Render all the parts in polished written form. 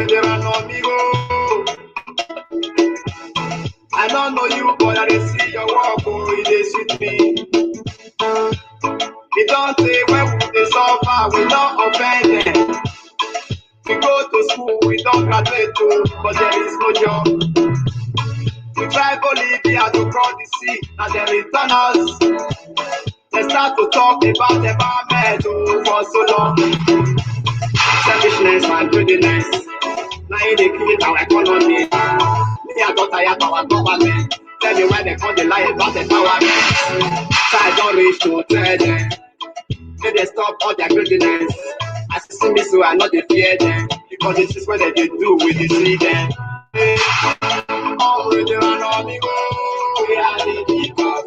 Eranomigho. I don't know you, but I see your work, oh, it is with me. They don't say when they suffer, we don't offend them. We go to school, we don't graduate too, but there is no job. We try Bolivia to cross the sea, and they return us. They start to talk about environment for so long. Selfishness and greediness. Now they kill our economy. Me, I got tired of our government. Tell me why they call the lie about empowerment. So I don't reach to tell them. May they stop all their greediness. As you see me, so I know they fear them. Because this is what they do, we see them. We are the people.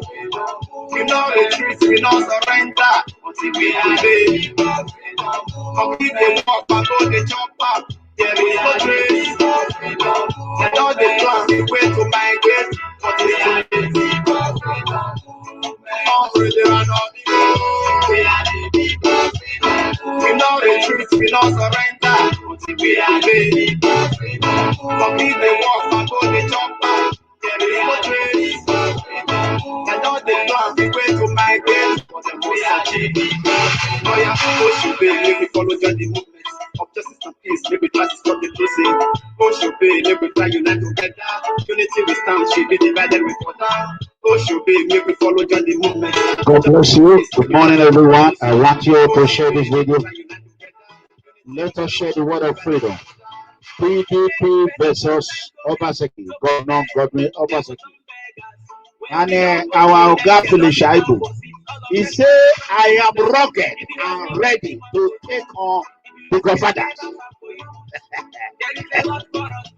We know the truth, we know surrender. Until we are the people. Complete the walk, and go the jump up. There is no trace. And all the plans, the way to migrate. But we are the people. We are the people. We know the truth, we know surrender. Until we are the people. Complete the walk, and go the jump up. There is no trace. And all the plans, the way to migrate. But we are the people. Oh yeah, push you, baby, make we follow the movement of justice and peace. Make we try to stop the losing. Push you, baby, make we try unite together. Unity we stand, should be divided with order. Push you, baby, make we follow the movement. God bless you. Good morning, everyone. I want you to share this video. Let us share the word of freedom. PDP versus Obaseki. Governor Godwin Obaseki. And our Godfatherism. He said, I am rugged and ready to take on the Godfathers.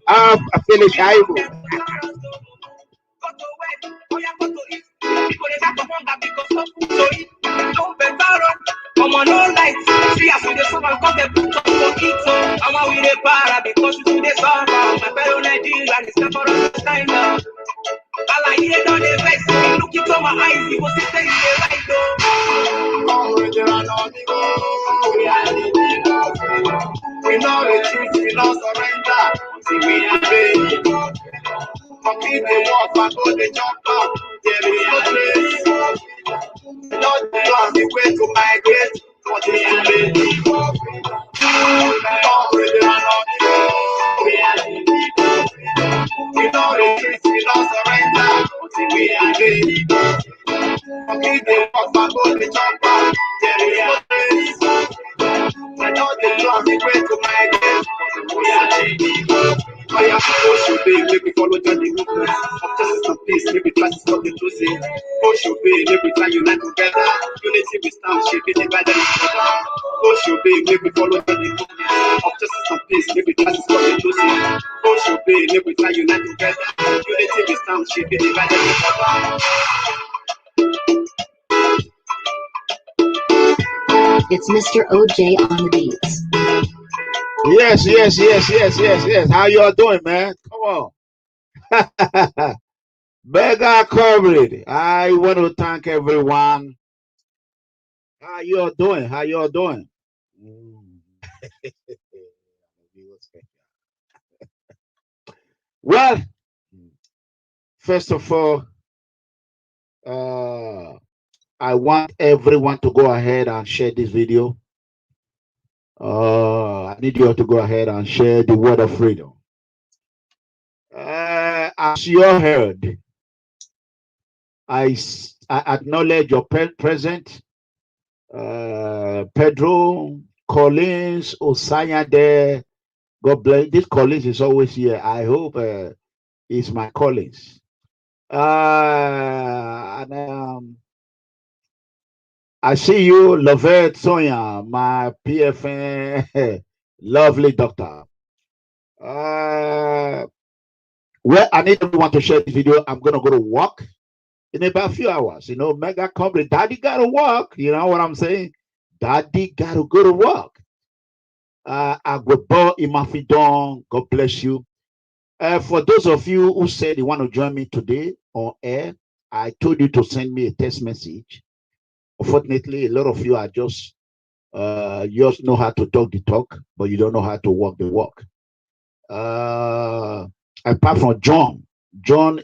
Godfatherism. Come on, no lights. See us with the sun and come the put up for it. I'm a with the para because it's the sun. My fellow Nigerian is time for us to stand up. I like it on the west. Look into my eyes, you will see things they right though. We know the truth, we know surrender. See, we are ready. Complete the walk and go the jump up. There is no trace. Not the plan, the way to migrate. But we are ready. We know the truth, we know surrender. See, we are ready. Complete the walk and go the jump up. There is no trace. Not the plan, the way to migrate. We are ready. Fire, push your bay, make we follow the movement of justice and peace. Make we try to stop the losing. Push your bay, make we try unite together. Unity we stand, shape it divided together. Push your bay, make we follow the movement of justice and peace. Make we try to stop the losing. Push your bay, make we try unite together. Unity we stand, shape it divided together. It's Mr. OJ on the beats. Yes. How y'all doing, man? Come on. MEGACOMRADE. I want to thank everyone. How y'all doing? Well, first of all, I want everyone to go ahead and share this video. I need you all to go ahead and share the word of freedom. As you all heard, I acknowledge your present, Pedro, Collins, Osayade. God bless. This Collins is always here. I hope it's my Collins. I see you, Lovette Sonia, my PFN, lovely doctor. Well, I need everyone to share this video. I'm going to go to work in about a few hours. You know, MEGACOMRADE, daddy got to work. You know what I'm saying? Daddy got to go to work. Agwebo Imafidon, God bless you. For those of you who said you want to join me today on air, I told you to send me a text message. Unfortunately, a lot of you are just You just know how to talk the talk, but you don't know how to walk the walk. Apart from John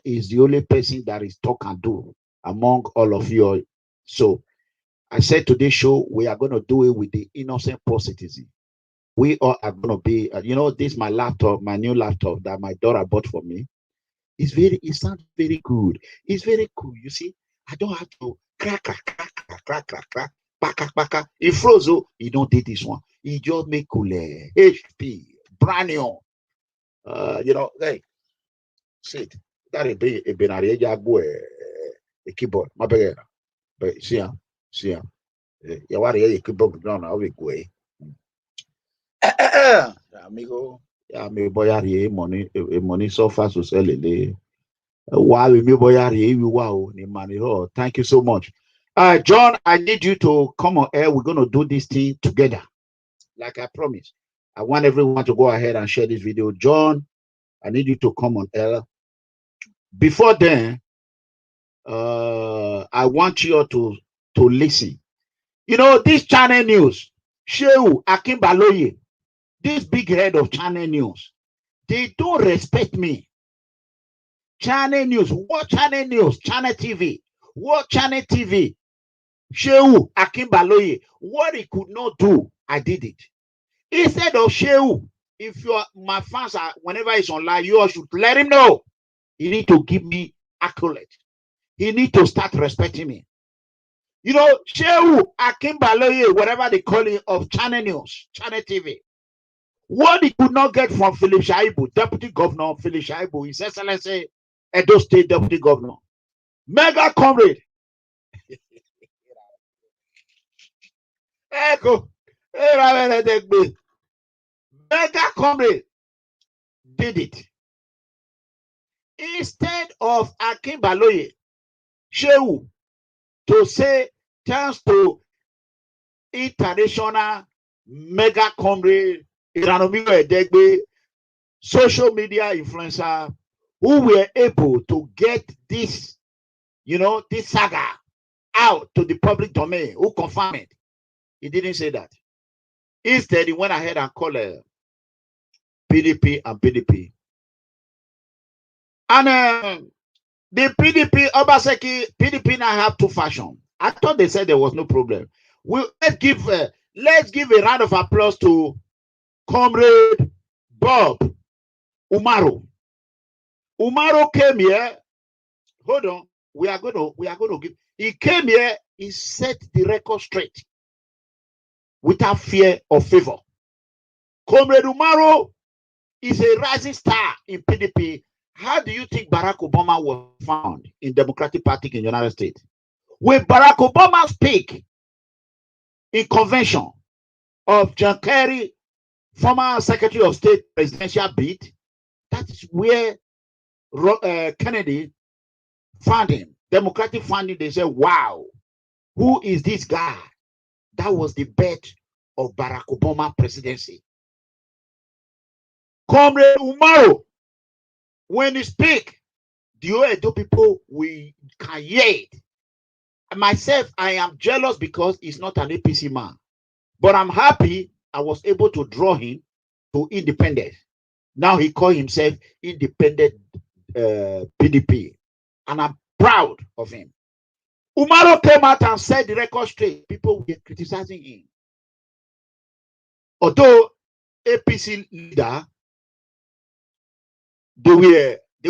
is the only person that is talk and do among all of you. So I said today's show, we are going to do it with the innocent positivism. We all are going to be, this is my laptop, my new laptop that my daughter bought for me. It sounds very good. It's very cool. You see, I don't have to crack. It froze. He don't did this one. He just make cool. HP, brand new. Hey, sit. That is a keyboard. My bad. But see, you want a keyboard down? I will go. Amigo, me boy, money so fast to sell it. Wow, me boy, wow, thank you so much. John, I need you to come on air. We're going to do this thing together, like I promised. I want everyone to go ahead and share this video. John, I need you to come on air. Before then, I want you to listen. This channel news, Shehu Akimbaloye, this big head of channel news, they don't respect me. Channel news, what channel news? Channel TV, what channel TV? Shehu Akimbaloye, what he could not do, I did it. Instead of Shehu, if you're my fans are whenever he's online, you all should let him know. He need to give me accolade. He need to start respecting me. Shehu Akimbaloye, whatever they call it, of channel news, channel TV. What he could not get from Philip Shaibu, Deputy Governor Philip Shaibu, His Excellency Edo State Deputy Governor. Mega comrade. Mega comrade did it. Instead of Akimbaloye, Shehu, to say thanks to international mega comrade Eranomigho EDEGBE, social media influencer, who were able to get this, this saga out to the public domain, who confirmed it. He didn't say that. Instead, he went ahead and called PDP and PDP. And the PDP, Obaseki, PDP now have two factions. I thought they said there was no problem. Let's give a round of applause to Comrade Bob Umaro. Umaro came here. Hold on. We are going to give. He came here. He set the record straight without fear or favor. Comrade Umaro is a rising star in PDP. How do you think Barack Obama was found in Democratic Party in the United States? When Barack Obama speak in convention of John Kerry, former Secretary of State presidential bid, that is where Kennedy found him. Democratic founding, they said, wow, who is this guy? That was the bet of Barack Obama presidency. Comrade Umaro, when he speak, the Oedo people, we can hear it. Myself, I am jealous because he's not an APC man. But I'm happy I was able to draw him to independence. Now he called himself independent PDP. And I'm proud of him. Umaro came out and said the record straight. People were criticizing him. Although APC leader, they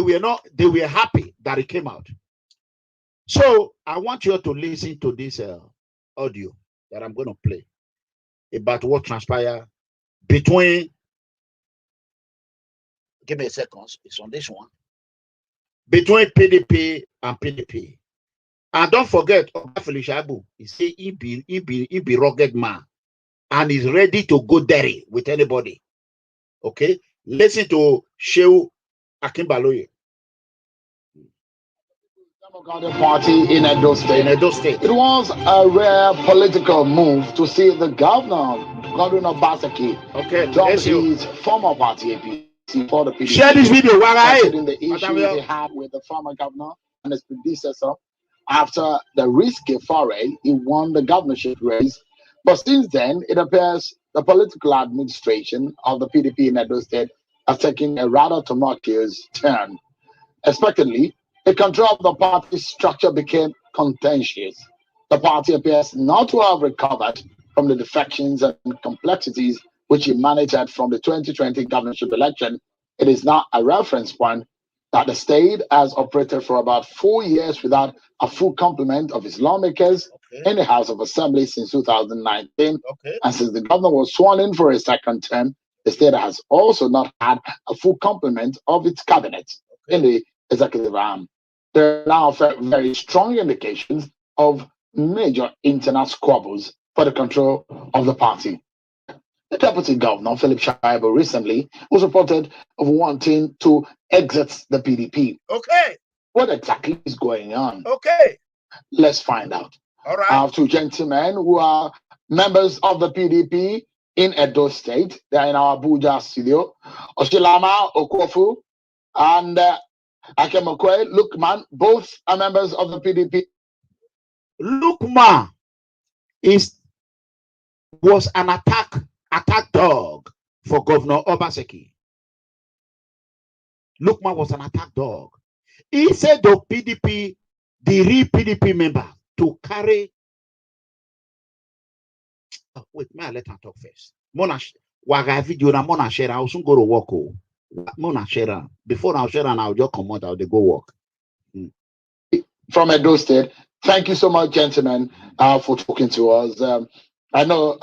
were happy that it came out. So I want you to listen to this audio that I'm going to play about what transpired between. Give me a second. It's on this one. Between PDP and PDP. And don't forget, Felicia, he say he be rugged man and is ready to go dirty with anybody. Okay? Listen to Shehu Akimbaloye. Democratic Party in Edo State. It was a rare political move to see the governor, Godwin Obaseki, drop his former party APC for the PDP. Share this video. Considering the issues they had with the former governor and his predecessor after the risky foray, he won the governorship race But since then, it appears the political administration of the PDP in Edo State has taken a rather tumultuous turn. Expectedly, the control of the party's structure became contentious. The party appears not to have recovered from the defections and complexities which it managed from the 2020 governorship election. It is now a reference point that the state has operated for about 4 years without a full complement of its lawmakers in the House of Assembly since 2019. And since the governor was sworn in for a second term, the state has also not had a full complement of its cabinet in the executive arm. There are now very strong indications of major internal squabbles for the control of the party. The deputy governor, Philip Shaibu, recently was reported of wanting to exit the PDP. Okay. What exactly is going on? Okay. Let's find out. All right. I have two gentlemen who are members of the PDP in Edo State. They're in our Abuja studio. Oshilama Okofu and Akemokwe Lukman, both are members of the PDP. Lukman was an attack dog for Governor Obaseki. Lukman was an attack dog. He said the PDP, the real PDP member, to carry. Oh, wait, may I let her talk first? Monash, waga video na Mona share. I'll soon go to work. Mona share. Before I'll share and I'll just come out. I'll go work. From Edo State. Thank you so much, gentlemen, for talking to us. I know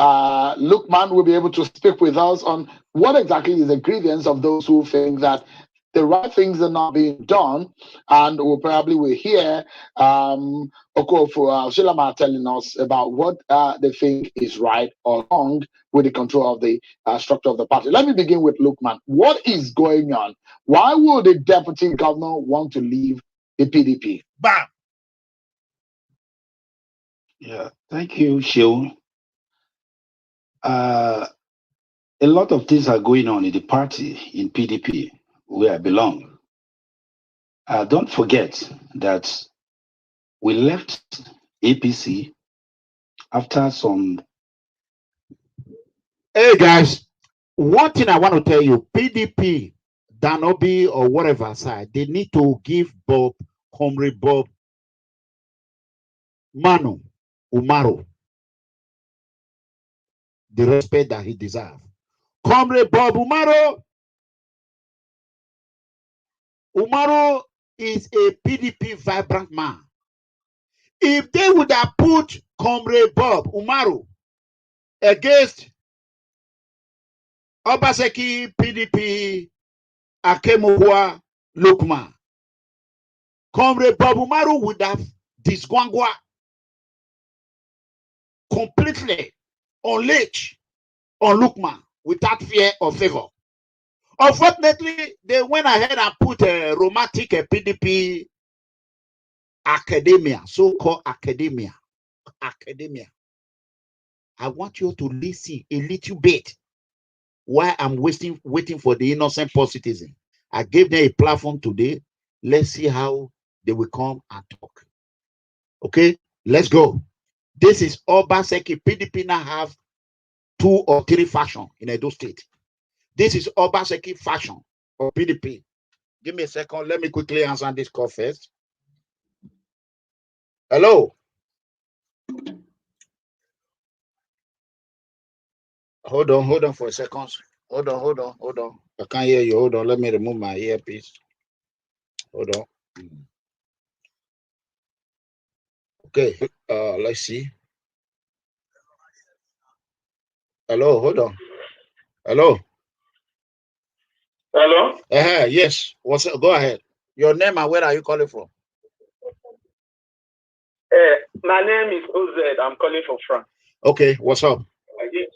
Lukman will be able to speak with us on what exactly is the grievance of those who think that the right things are not being done, and we'll probably hear Okofu Shilama telling us about what they think is right or wrong with the control of the structure of the party. Let me begin with Lukman. What is going on? Why would the deputy governor want to leave the PDP? Bam! Yeah, thank you, Sheol. A lot of things are going on in the party, in PDP, where I belong. Don't forget that we left APC after some. Hey guys, one thing I want to tell you, PDP, Danobi or whatever side, they need to give Comrade Bob Manu Umaru the respect that he deserves. Comrade Bob Umaru is a PDP vibrant man. If they would have put Comrade Bob Umaru against Obaseki, PDP, Akemokwa, Lukman, Comrade Bob Umaru would have disgwangwa completely unleashed on Lukman without fear or favor. Unfortunately, they went ahead and put a romantic PDP academia, so-called academia. I want you to listen a little bit while I'm waiting for the innocent poor citizen. I gave them a platform today. Let's see how they will come and talk. Okay, let's go. This is Obaseki. PDP now have 2 or 3 factions in Edo State. This is Obaseki faction of PDP. Give me a second. Let me quickly answer this call first. Hello. Hold on for a second. Hold on. I can't hear you. Hold on. Let me remove my earpiece. Hold on. Okay. Let's see. Hello. Hold on. Hello. Yes. What's up? Go ahead. Your name and where are you calling from? My name is Oz. I'm calling from France. Okay. What's up? Yes.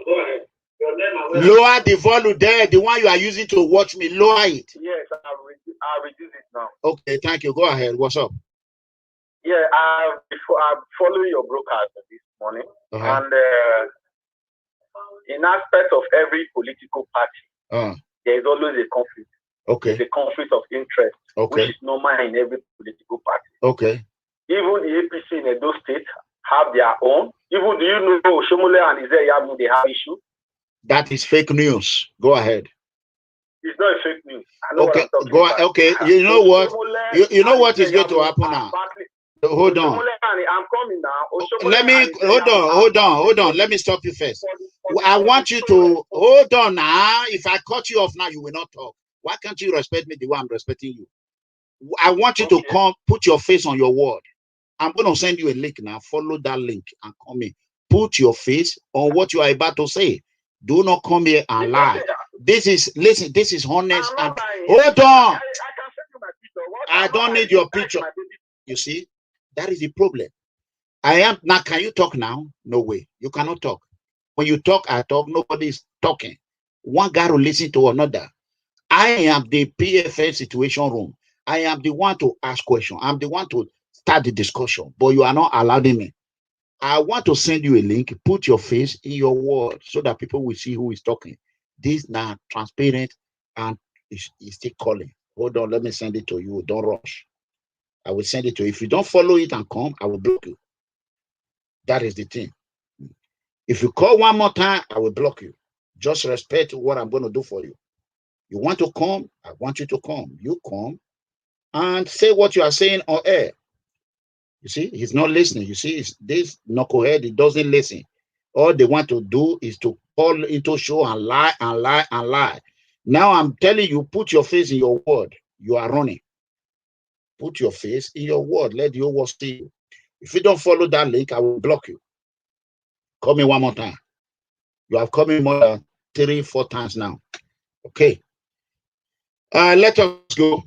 Go ahead. Your name and lower the volume there. The one you are using to watch me. Lower it. Yes, I'll reduce it now. Okay. Thank you. Go ahead. What's up? Yeah, I'm following your broadcast this morning, and in aspect of every political party, there is always a conflict. Okay. It's a conflict of interest, which is normal in every political party. Okay. Even the APC in Edo State have their own, Even do you know Shomole and Izeyamu, they have issue? That is fake news. Go ahead. It's not a fake news. I know Okay, what I'm talking go about. Okay, you know what? You know what is going to happen now? Hold on. I'm coming now. Let me hold on. Let me stop you first. I want you to hold on now. If I cut you off now, you will not talk. Why can't you respect me the way I'm respecting you? I want you to come, put your face on your word. I'm going to send you a link now. Follow that link and come in. Put your face on what you are about to say. Do not come here and lie. This is, listen, this is honest. And hold on. I don't need your picture. You see, that is the problem. I am now. Can you talk now? No way. You cannot talk. When you talk, I talk. Nobody is talking. One guy will listen to another. I am the PFA situation room. I am the one to ask questions. I'm the one to start the discussion. But you are not allowing me. I want to send you a link. Put your face in your word so that people will see who is talking. This now transparent and is still calling. Hold on. Let me send it to you. Don't rush. I will send it to you. If you don't follow it and come, I will block you. That is the thing. If you call one more time, I will block you. Just respect what I'm going to do for you. You want to come? I want you to come. You come and say what you are saying on air. You see, he's not listening. You see, this knucklehead, he doesn't listen. All they want to do is to call into show and lie and lie and lie. Now I'm telling you, put your face in your word. You are running. Put your face in your word. Let your word see you. If you don't follow that link, I will block you. Call me one more time. You have come in more than 3-4 times now. Okay. Let us go.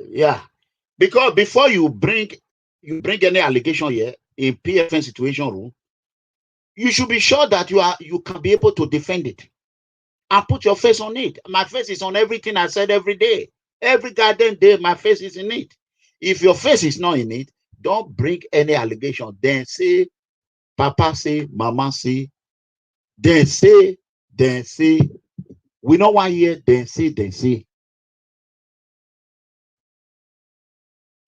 Yeah. Because before you bring any allegation here in PFN situation room, you should be sure that you can be able to defend it and put your face on it. My face is on everything I said every day. Every goddamn day, my face is in it. If your face is not in it, don't bring any allegation. Then say, Papa say, Mama say, then say, we don't want here, then say.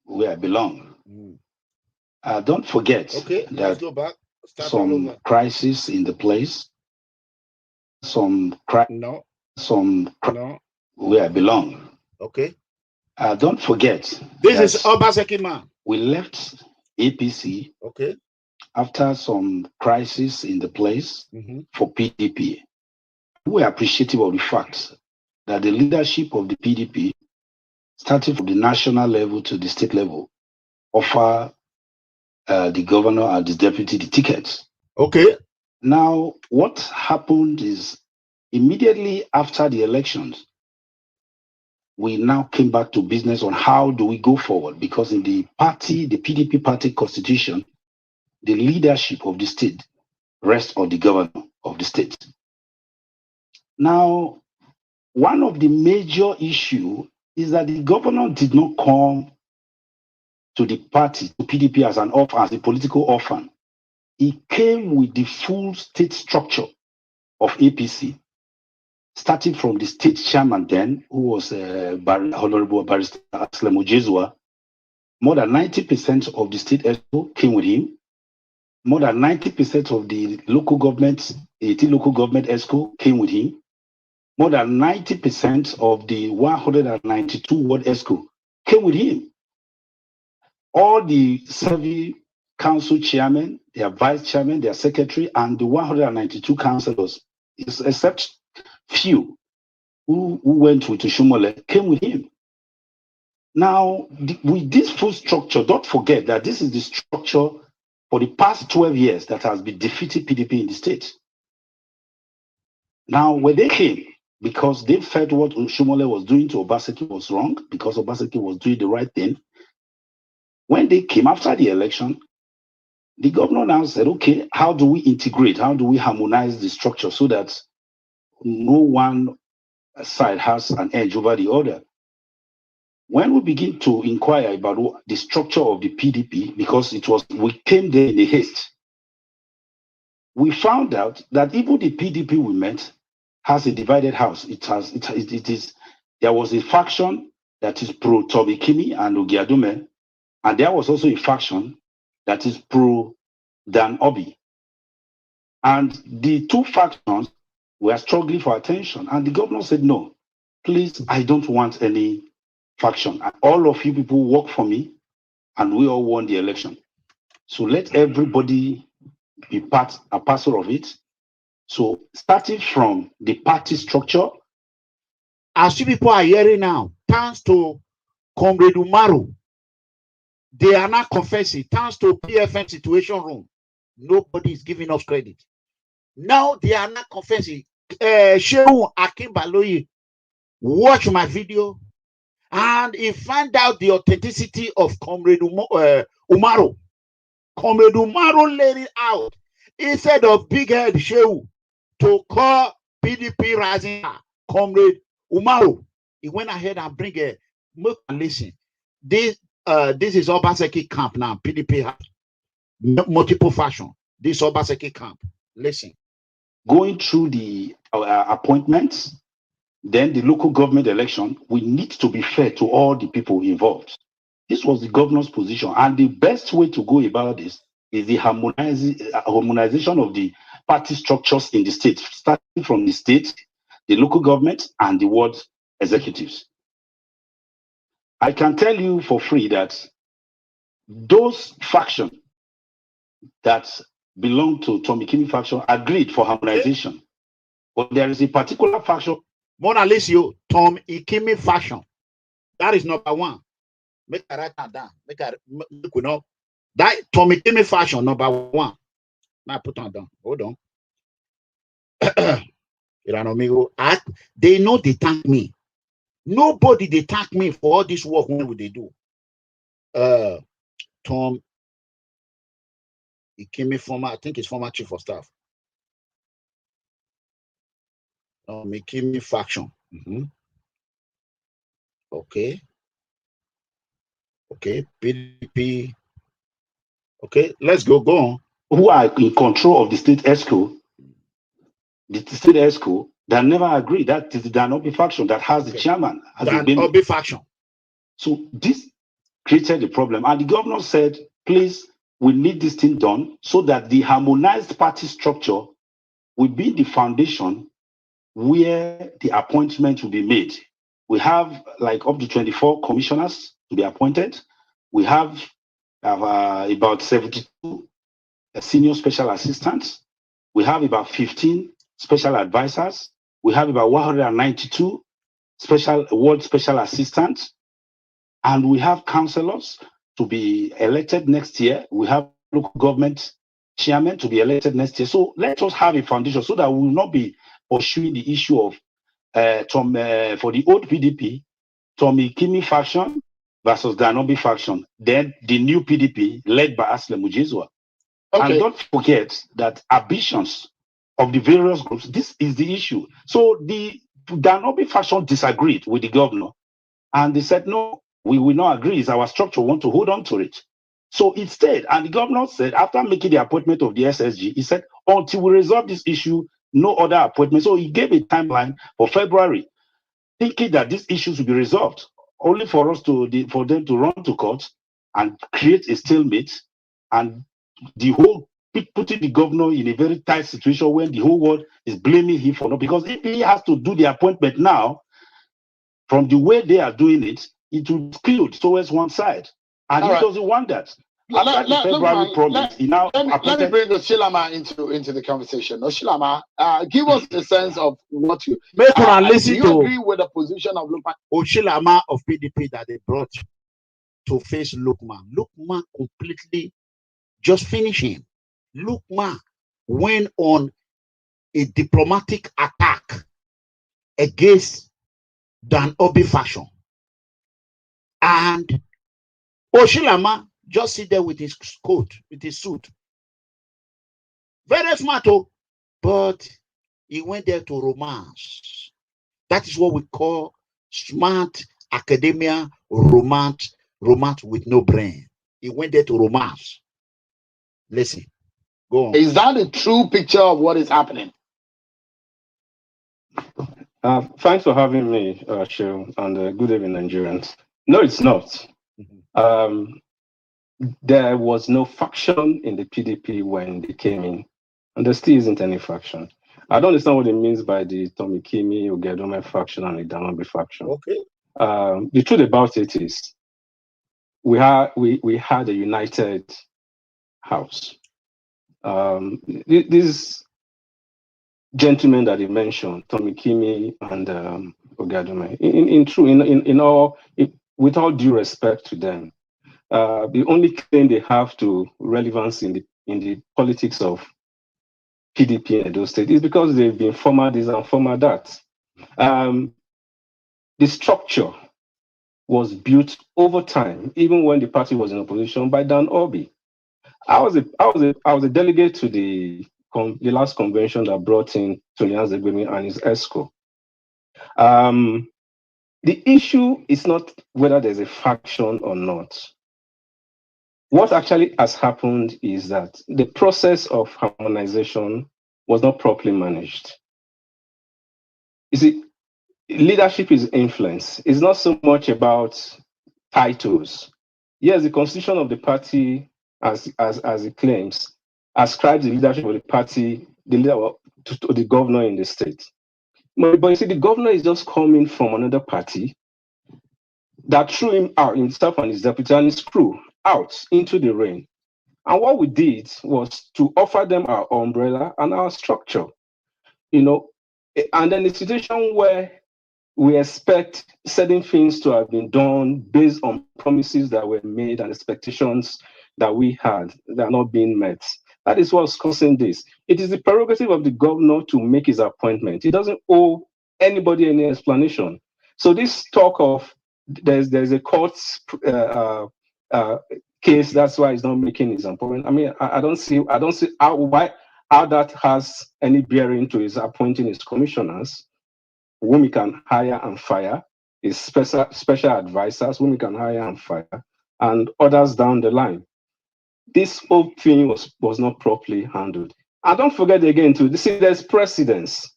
Where I belong. Don't forget that go back. some crisis in the place, where I belong. Okay. Don't forget. This is Obaseki man. We left APC. Okay. After some crisis in the place for PDP. We are appreciative of the fact that the leadership of the PDP, starting from the national level to the state level, offer the governor and the deputy the tickets. Okay. Now, what happened is immediately after the elections, we now came back to business on how do we go forward, because in the PDP party constitution, the leadership of the state rests on the governor of the state. Now, one of the major issues is that the governor did not come to the party, to PDP as an orphan, as a political orphan. He came with the full state structure of APC, starting from the state chairman then, who was Honorable Barrister Aslem Ojezua. More than 90% of the state ESCO came with him. More than 90% of the local government, 18 local government ESCO came with him. More than 90% of the 192 ward ESCO came with him. All the serving council chairmen, their vice chairman, their secretary, and the 192 councillors, except few who went with Shumole, came with him. Now, with this full structure, don't forget that this is the structure for the past 12 years that has been defeating PDP in the state. Now, when they came, because they felt what Shumole was doing to Obaseki was wrong, because Obaseki was doing the right thing. When they came after the election, the governor now said, okay, how do we integrate? How do we harmonize the structure so that no one side has an edge over the other? When we begin to inquire about the structure of the PDP, because we came there in a haste, we found out that even the PDP we met has a divided house. There was a faction that is pro Toby Kimi and Ogiadume, and there was also a faction that is pro Dan Obi. And the two factions were struggling for attention, and the governor said, no, please, I don't want any faction. All of you people work for me, and we all won the election. So let everybody be a parcel of it. So starting from the party structure, as you people are hearing now, thanks to Comrade Umaru, they are not confessing. Thanks to PFM Situation Room, nobody is giving us credit. Now they are not confessing. Shehu Akimbaloyi watch my video and he found out the authenticity of Comrade Umaru. Comrade Umaru laid it out instead of big head Shehu to call PDP rising Comrade Umaru. He went ahead and bring a listen. This is Obaseki camp now. PDP has multiple fashion. This Obaseki camp. Listen. Going through the appointments, then the local government election, we need to be fair to all the people involved. This was the governor's position. And the best way to go about this is the harmonization of the party structures in the state, starting from the state, the local government, and the ward executives. I can tell you for free that those factions that belong to Tommy Kimi faction agreed for harmonization. But there is a particular faction. Mona Lisio, Tom Ikimi faction. That is number one. Make a write that down. Make we know. That Tom Ikimi faction, number one. Now put on down. Hold on. Eranomigho, they know they thank me. Nobody they thank me for all this work. When would they do? Tom Ikimi, former, I think he's former chief of staff. Ikimi faction. Okay. Okay. PDP. Okay, let's go on. Who are in control of the state ESCO, that never agreed. That is the Dan Obi faction that has the chairman. Dan Obi faction. So this created the problem. And the governor said, please, we need this thing done so that the harmonized party structure will be the foundation where the appointment will be made. We have like up to 24 commissioners to be appointed. We have about 72 senior special assistants. We have about 15 special advisors. We have about 192 ward special assistants. And we have councillors to be elected next year. We have local government chairman to be elected next year. So let us have a foundation so that we will not be pursuing the issue of for the old PDP, Tommy Kimi faction versus the Anobi faction, then the new PDP led by Asle Mujizwa. Okay. And don't forget that ambitions of the various groups, this is the issue. So the Anobi faction disagreed with the governor and they said, no, we will not agree. It's our structure, we want to hold on to it. So it stayed. And the governor said, after making the appointment of the SSG, he said, until we resolve this issue, no other appointment. So he gave a timeline for February, thinking that these issues will be resolved, only for them to run to court and create a stalemate, and putting the governor in a very tight situation when the whole world is blaming him for no. Because if he has to do the appointment now, from the way they are doing it, it will skew towards one side, and he doesn't want that. Let me bring Oshilama into the conversation. Oshilama, give us a sense of what you make listen to. Agree with the position of Lukman Oshilama of PDP that they brought to face Lukman. Lukman completely just finished him. Lukman went on a diplomatic attack against Dan Obi faction, and Oshilama just sit there with his coat, with his suit. Very smart, but he went there to romance. That is what we call smart academia romance with no brain. He went there to romance. Listen, go on. Is that a true picture of what is happening? Thanks for having me, Cheryl, and good evening, Nigerians. No, it's not. There was no faction in the PDP when they came in, and there still isn't any faction. I don't understand what it means by the Tommy Kimi, Ogedome faction, and the Damabi faction. Okay. The truth about it is, we had a united house. These gentlemen that he mentioned, Tommy Kimi and Ogadome, with all due respect to them, the only claim they have to relevance in the politics of PDP in Edo State is because they've been former this and former that. The structure was built over time, even when the party was in opposition, by Dan Obi. I was a delegate to the last convention that brought in Tony EDEGBE and his ESCO. The issue is not whether there's a faction or not. What actually has happened is that the process of harmonization was not properly managed. You see, leadership is influence. It's not so much about titles. Yes, the constitution of the party, as it claims, ascribes the leadership of the party, the leader to the governor in the state. But you see, the governor is just coming from another party that threw him out, himself and his deputy and his crew, out into the rain. And what we did was to offer them our umbrella and our structure, and then the situation where we expect certain things to have been done based on promises that were made and expectations that we had that are not being met. That is what's causing this. It is the prerogative of the governor to make his appointment. He doesn't owe anybody any explanation. So this talk of there's a court case, that's why he's not making his appointment. I mean, I don't see how that has any bearing to his appointing his commissioners, whom he can hire and fire, his special advisors, whom he can hire and fire, and others down the line. This whole thing was not properly handled. And don't forget again, too, see, there's precedence.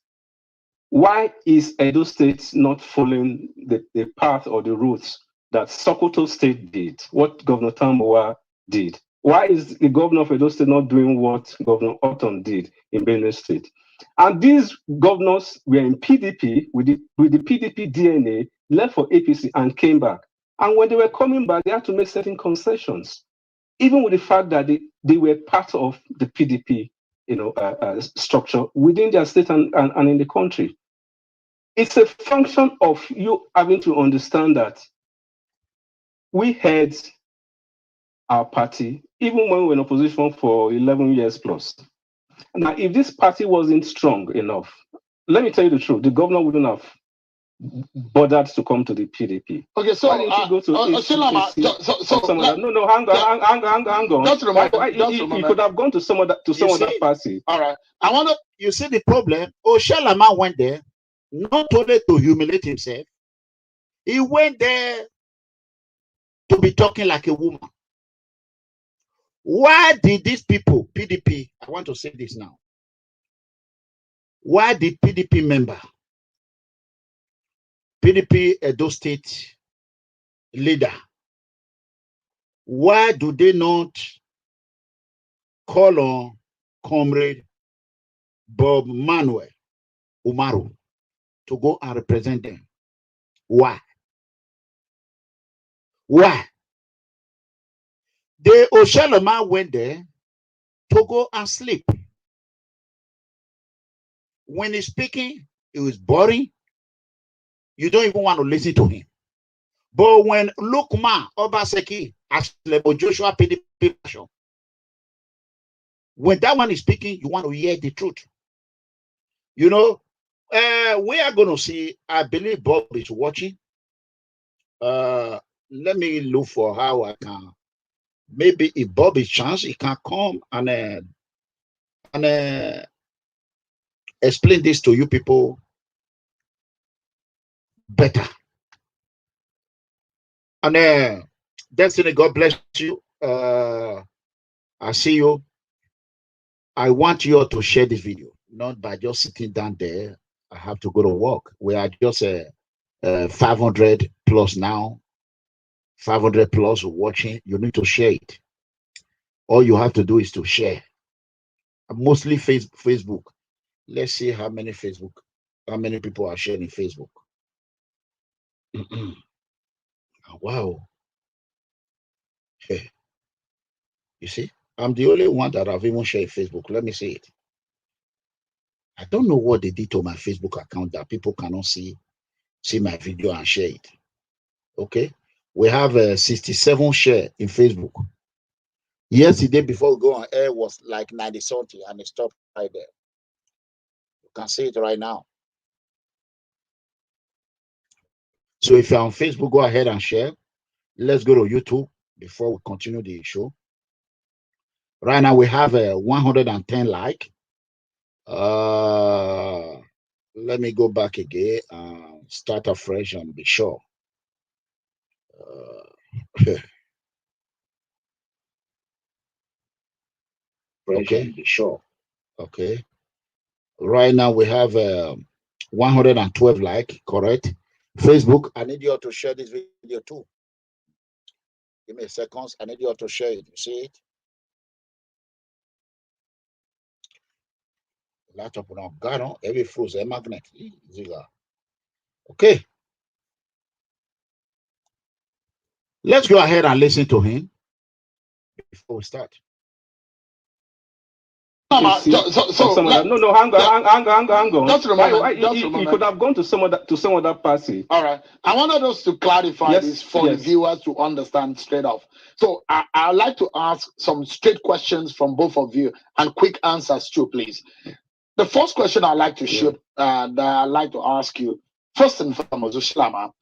Why is Edo State not following the path or the routes that Sokoto State did, what Governor Tambuwa did? Why is the governor of Edo State not doing what Governor Orton did in Benue State? And these governors were in PDP with the PDP DNA, left for APC and came back. And when they were coming back, they had to make certain concessions, even with the fact that they were part of the PDP, structure within their state and in the country. It's a function of you having to understand that we had our party, even when we were in opposition for 11 years plus. Now, if this party wasn't strong enough, let me tell you the truth, the governor wouldn't have bothered to come to the PDP. Okay, so why didn't you go to no, hang on. You could have gone to some other party. All right. I want to. You see the problem. Oshalama went there not only to humiliate himself. He went there to be talking like a woman. Why did these people, PDP, I want to say this now. Why did PDP member, PDP Edo State leader, why do they not call on Comrade Bob Manuel Umaru to go and represent them? Why? Why? The Oshalama went there to go and sleep. When he's speaking, it was boring. You don't even want to listen to him. But when Lukman Obaseki, Joshua PDP, when that one is speaking, you want to hear the truth. We are going to see, I believe Bob is watching. Let me look for how I can. Maybe if Bob is chance, he can come and explain this to you people better. And Destiny, God bless you. I see you. I want you all to share this video, not by just sitting down there I have to go to work. We are just 500 plus now. 500 plus watching. You need to share it. All you have to do is to share. Mostly Facebook. Let's see how many people are sharing Facebook. Wow. You see, I'm the only one that have even shared Facebook. Let me see it. I don't know what they did to my Facebook account that people cannot see my video and share it. Okay. We have 67 share in Facebook. Yesterday, before we go on air, was like 90 something, and it stopped right there. You can see it right now. So if you're on Facebook, go ahead and share. Let's go to YouTube before we continue the show. Right now we have 110 like. Let me go back again and start afresh and be sure. Okay, be sure. Okay. Right now we have 112 like, correct? Facebook, I need you all to share this video too. Give me a second. I need you all to share it. You see it? Laptop on Garon, every froze a magnet. Okay. Let's go ahead and listen to him before we start. No, hang on. Just you could have gone to some other party. All right. I wanted us to clarify this for the viewers to understand straight off. So I'd like to ask some straight questions from both of you and quick answers too, please. The first question I'd like to shoot, that I'd like to ask you, first and foremost, Ushilama,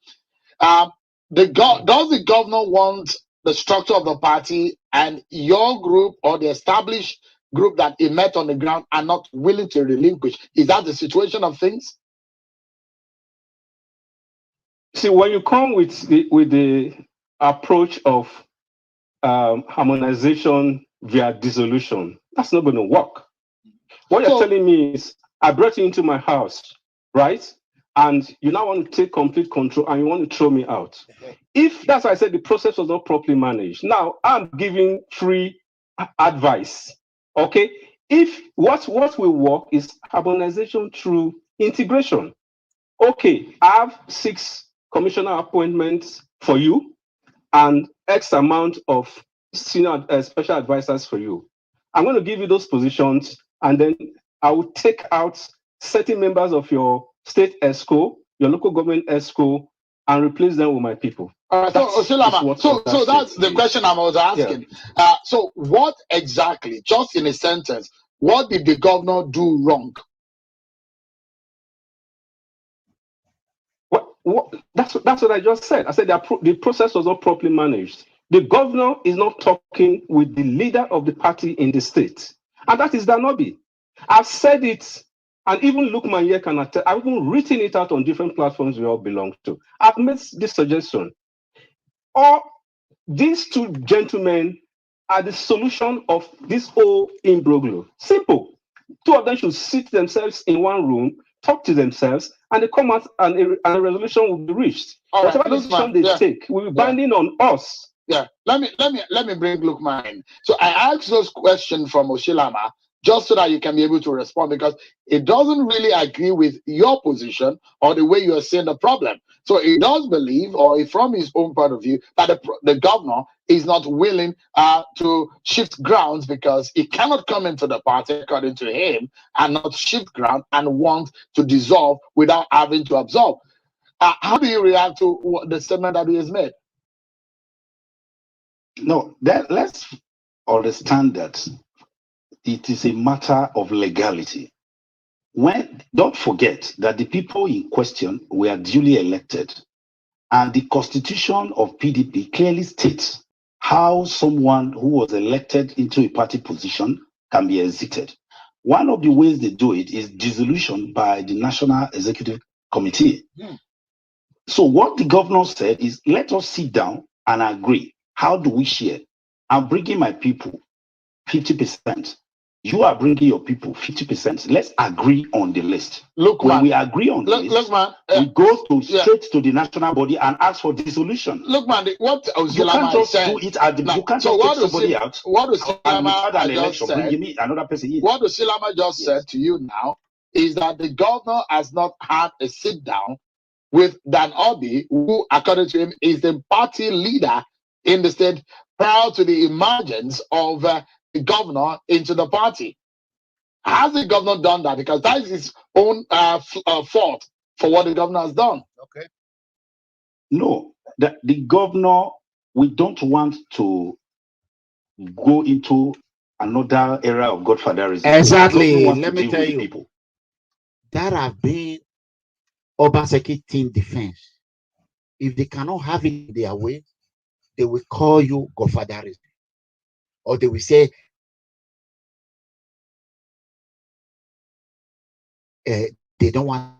does the governor want the structure of the party and your group or the established group that he met on the ground are not willing to relinquish? Is that the situation of things? See, when you come with the approach of harmonization via dissolution, that's not going to work. What you're telling me is, I brought you into my house, right? And you now want to take complete control and you want to throw me out. If that's why I said the process was not properly managed. Now I'm giving free advice. Okay. If what will work is harmonization through integration. Okay, I have 6 commissioner appointments for you and X amount of senior special advisors for you. I'm going to give you those positions, and then I will take out certain members of your state ESCO, your local government ESCO, and replace them with my people. All right, so that's the question I was asking. Yeah. So what exactly, just in a sentence, what did the governor do wrong? That's what I just said. I said the process was not properly managed. The governor is not talking with the leader of the party in the state, and that is Danobi. I've said it, and even Lukman here can attest. I've even written it out on different platforms we all belong to. I've made this suggestion. Or these 2 gentlemen are the solution of this whole imbroglio. Simple. 2 of them should sit themselves in one room, talk to themselves, and they come out and a resolution will be reached. Whatever decision they take will be binding on us. Yeah. Let me bring Lukman in. So I asked those questions from Oshilama just so that you can be able to respond, because it doesn't really agree with your position or the way you are seeing the problem. So he does believe, or from his own point of view, that the governor is not willing to shift grounds because he cannot come into the party, according to him, and not shift ground and want to dissolve without having to absorb. How do you react to the statement that he has made? No, let's understand that it is a matter of legality. Don't forget that the people in question were duly elected, and the constitution of PDP clearly states how someone who was elected into a party position can be exited. One of the ways they do it is dissolution by the National Executive Committee. So what the governor said is, let us sit down and agree. How do we share? I'm bringing my people 50%. You are bringing your people 50%. Let's agree on the list. Look, when man, we agree on the list, look, man, we go to straight to the national body and ask for dissolution. Look, man, what you can't just do it at the. You can't just take somebody out. What Osilama an election, bring me another person in. What Osilama just said to you now is that the governor has not had a sit down with Dan Obi, who, according to him, is the party leader in the state prior to the emergence of the governor into the party. Has the governor done that? Because that is his own fault for what the governor has done. Okay. No, the governor, we don't want to go into another era of Godfatherism. Exactly. Let me tell you, people that have been Obaseki team defense. If they cannot have it their way, they will call you Godfatherism, or they will say they don't want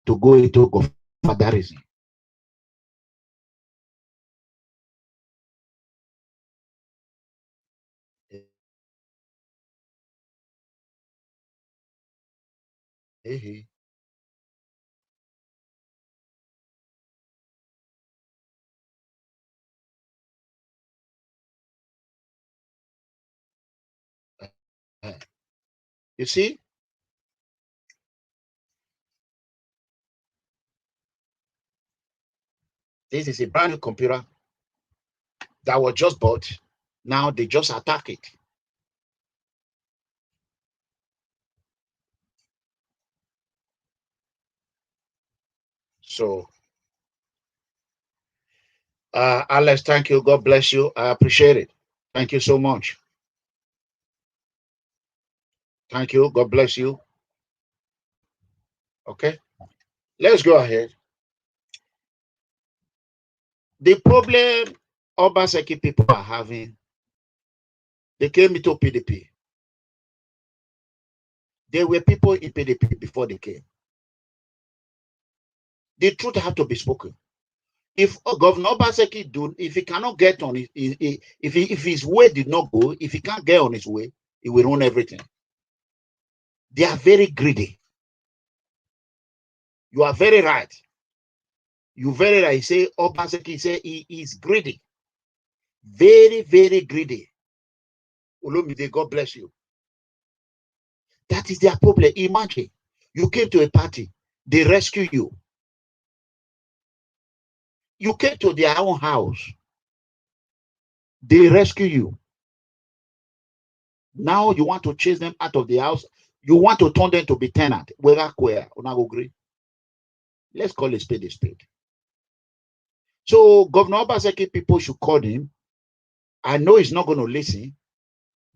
to go into Godfatherism. Hey. You see? This is a brand new computer that was just bought. Now they just attack it. So, Alex, thank you. God bless you. I appreciate it. Thank you so much. Thank you. God bless you. Okay. Let's go ahead. The problem Obaseki people are having, they came into PDP. There were people in PDP before they came. The truth have to be spoken. If Governor Obaseki if he cannot get on it, if his way did not go, if he can't get on his way, he will ruin everything. They are very greedy. You are very right. You very right. Say Obaseki say he is greedy. Very, very greedy. Olomide, God bless you. That is their problem. Imagine you came to a party, they rescue you. You came to their own house, they rescue you. Now you want to chase them out of the house. You want to turn them to be tenant. Let's call a spade a spade. So Governor Obaseki people should call him. I know he's not going to listen,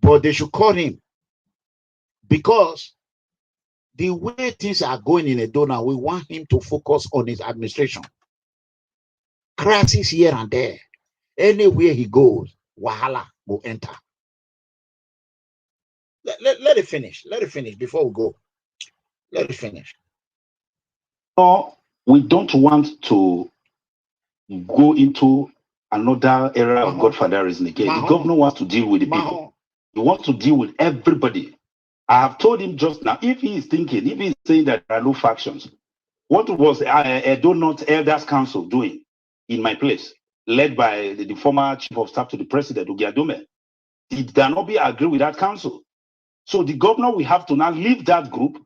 but they should call him, because the way things are going in Edo now, we want him to focus on his administration. Crisis here and there. Anywhere he goes, Wahala will enter. Let it finish. Let it finish before we go. Let it finish. No, we don't want to go into another era of Godfatherism again. The governor wants to deal with the people. He wants to deal with everybody. I have told him just now, if he is thinking, if he is saying that there are no factions, what was Edo North Elders Council doing in my place, led by the former chief of staff to the president, Ugiadome? Did Danobi agree with that council? So the governor will have to now leave that group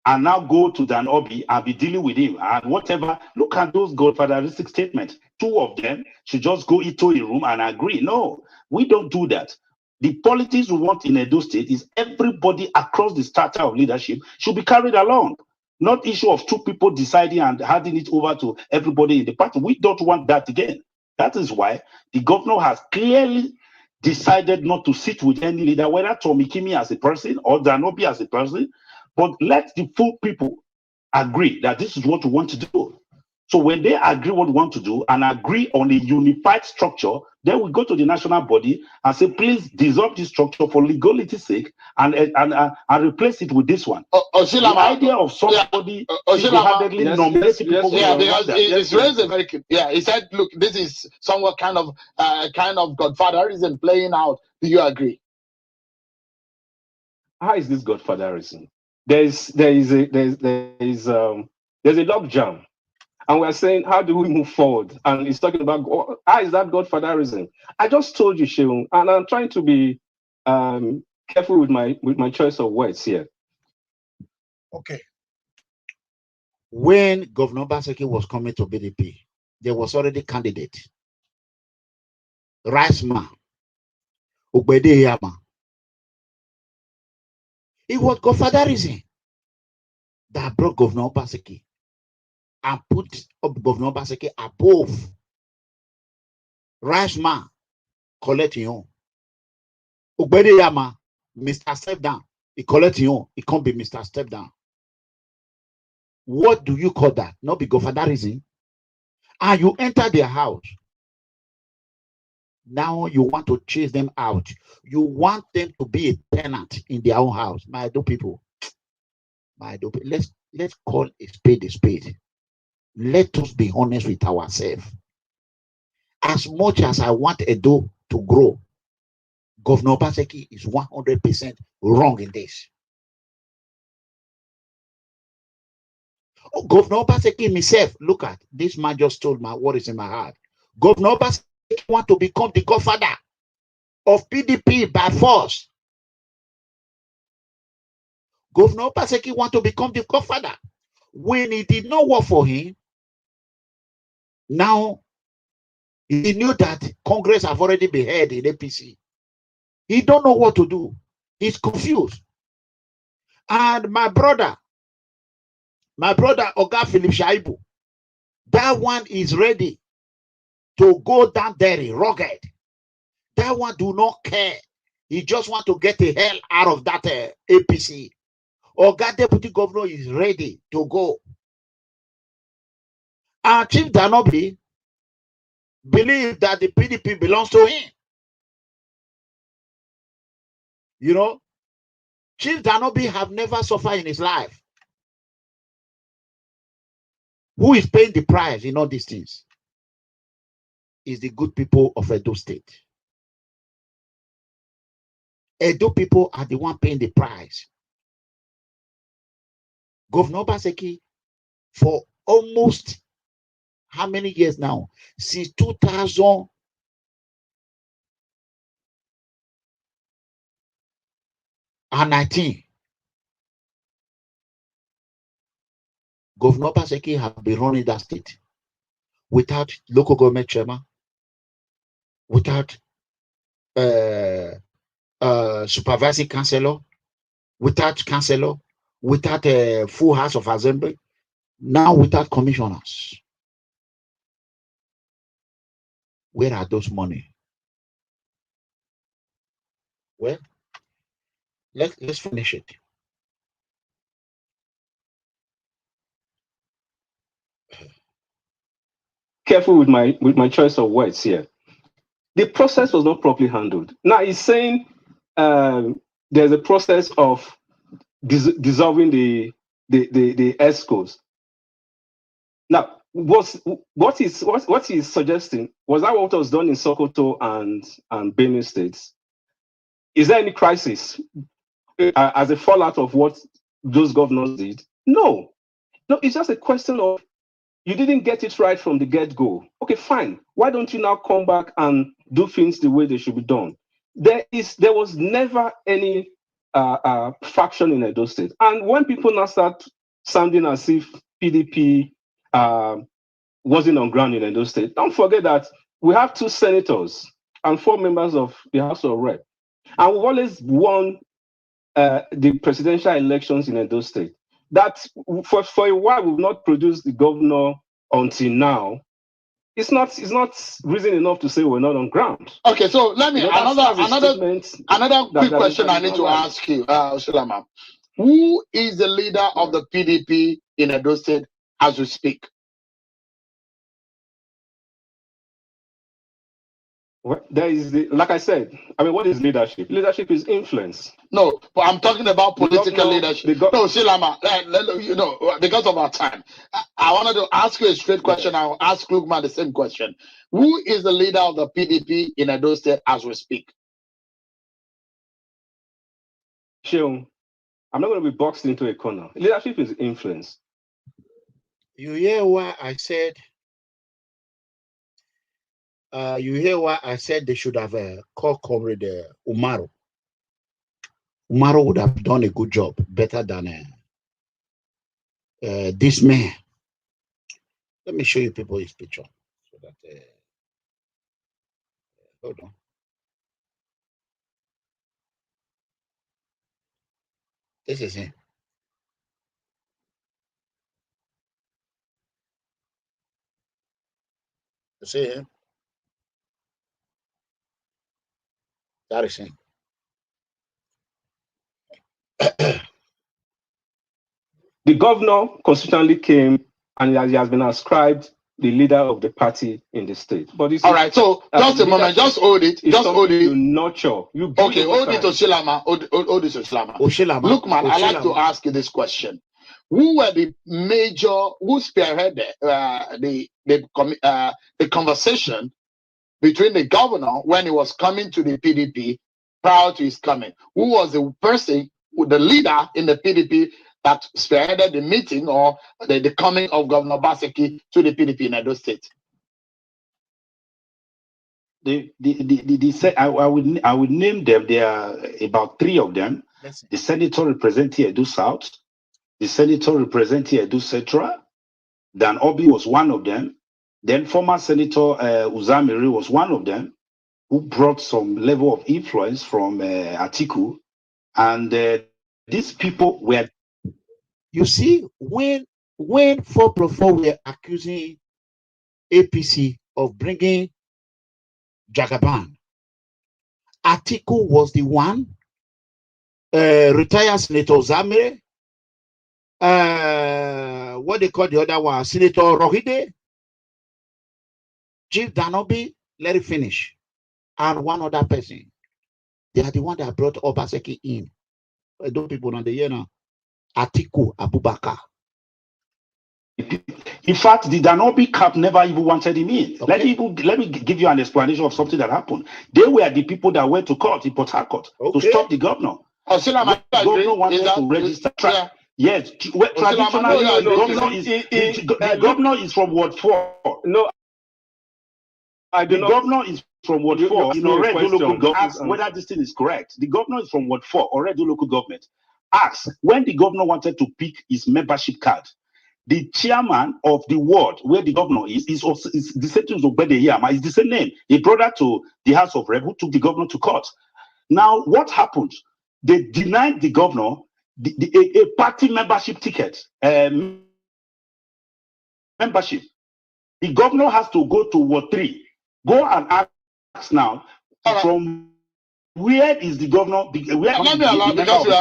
and now go to Dan Obi and be dealing with him and whatever. Look at those Godfatheristic statements. Two of them should just go into a room and agree. No, we don't do that. The politics we want in Edo State is everybody across the strata of leadership should be carried along. Not issue of two people deciding and handing it over to everybody in the party. We don't want that again. That is why the governor has clearly decided not to sit with any leader, whether Tommy Kimi as a person or Danobi as a person, but let the full people agree that this is what we want to do. So when they agree what we want to do and agree on a unified structure, then we go to the national body and say, please dissolve this structure for legality's sake and replace it with this one. The idea of somebody single-handedly nominating people. Yeah, because it's raised a very good. Yeah, he said, look, this is somewhat kind of Godfatherism playing out. Do you agree? how is this Godfatherism? There's a log jam, and we're saying, how do we move forward? And he's talking about, how is that Godfatherism? I just told you, Sheung, and I'm trying to be careful with my choice of words here. Okay. When Governor Obaseki was coming to BDP, there was already candidate. Rasma, Ubedeyama. It was Godfatherism that brought Governor Obaseki and put up Governor Obaseki above Rasma, collecting on. Ubedeyama, Mr. Step Down. He collecting on. It can't be Mr. Step Down. What do you call that? Not be Godfatherism. And you enter their house. Now you want to chase them out. You want them to be a tenant in their own house. My do people. Let's call a spade a spade. Let us be honest with ourselves. As much as I want Edo to grow, Governor Obaseki is 100% wrong in this. Oh, Governor Obaseki himself, look at this man just told me what is in my heart. Governor Obaseki want to become the godfather of PDP by force. Governor Obaseki want to become the godfather. When it did not work for him, now he knew that Congress have already been held in APC. He don't know what to do. He's confused. And my brother, Oga Philip Shaibu, that one is ready to go down there, rugged. That one do not care. He just want to get the hell out of that APC. Oga Deputy Governor is ready to go. And Chief Danobi believe that the PDP belongs to him. You know, Chief Danobi have never suffered in his life. Who is paying the price in all these things? Is the good people of Edo State. Edo people are the one paying the price. Governor Obaseki, for almost how many years now? Since 2019, Governor Obaseki have been running that state without local government chairman, without supervising councillor, without councillor, without a full house of assembly, now without commissioners. Where are those money? Well, let's finish it. Careful with my choice of words here. The process was not properly handled. Now he's saying there's a process of dissolving the ESCOs. Now, what he's suggesting, was that what was done in Sokoto and Benue states? Is there any crisis as a fallout of what those governors did? No, it's just a question of you didn't get it right from the get-go. Okay, fine. Why don't you now come back and do things the way they should be done? There was never any faction in Edo State. And when people now start sounding as if PDP wasn't on ground in Edo State, don't forget that we have 2 senators and 4 members of the House of Rep. And we've always won the presidential elections in Edo State. That for a while we've not produced the governor until now. It's not reason enough to say we're not on ground. Okay, so let me another quick question I need to ask you, Sulaiman. Who is the leader of the PDP in Edo State as we speak? Well, there is like I said, I mean, what is leadership? Leadership is influence. No, but I'm talking about political leadership. No, Silama, because of our time, I wanted to ask you a straight question. I'll ask Lukman the same question. Who is the leader of the PDP in Edo State as we speak? Sheung. I'm not going to be boxed into a corner. Leadership is influence. You hear why I said? You hear why I said they should have called Comrade Umaru. Umaru would have done a good job, better than this man. Let me show you people his picture. So that hold on. This is him. You see him? That is him. The governor constitutionally came and he has been ascribed the leader of the party in the state. But all right, so just a moment, just hold it. Just hold it. You nurture. You okay, hold it, Oshilama. Hold it, Oshilama. Look, man, I like to ask you this question. Who were the major, who spearheaded the conversation between the governor when he was coming to the PDP prior to his coming? Who was the person, the leader in the PDP that spearheaded the meeting or the coming of Governor Obaseki to the PDP in Edo State? I would name them. There are about 3 of them. The senator representing Edo South, the senator representing Edo Central, Dan Obi was one of them. Then former Senator Uzamiri was one of them, who brought some level of influence from Atiku. And these people were... You see, when 4+4 were accusing APC of bringing Jagaban, Atiku was the one, retired Senator Uzamiri, what they call the other one, Senator Rohide, Chief Danobi, let it finish, and one other person. They are the one that brought Obaseki in. Those people on the year now, Atiku Abubakar. In fact, the Danobi camp never even wanted him in. Okay. Let me give you an explanation of something that happened. They were the people that went to court in Port Harcourt to stop the governor. The governor wanted to register. Yeah. Yes, traditionally, the governor is from Ward 4. No, I do the governor is from Ward 4 in Oredo local government. Ask whether this thing is correct. The governor is from Ward 4, Oredo local government. Ask when the governor wanted to pick his membership card. The chairman of the ward where the governor is the same thing as Obedeyama. It's the same name. A brother to the House of Rep who took the governor to court. Now, what happened? They denied the governor a party membership ticket. Membership. The governor has to go to Ward 3. Go and ask now from where is the governor? Let me allow because we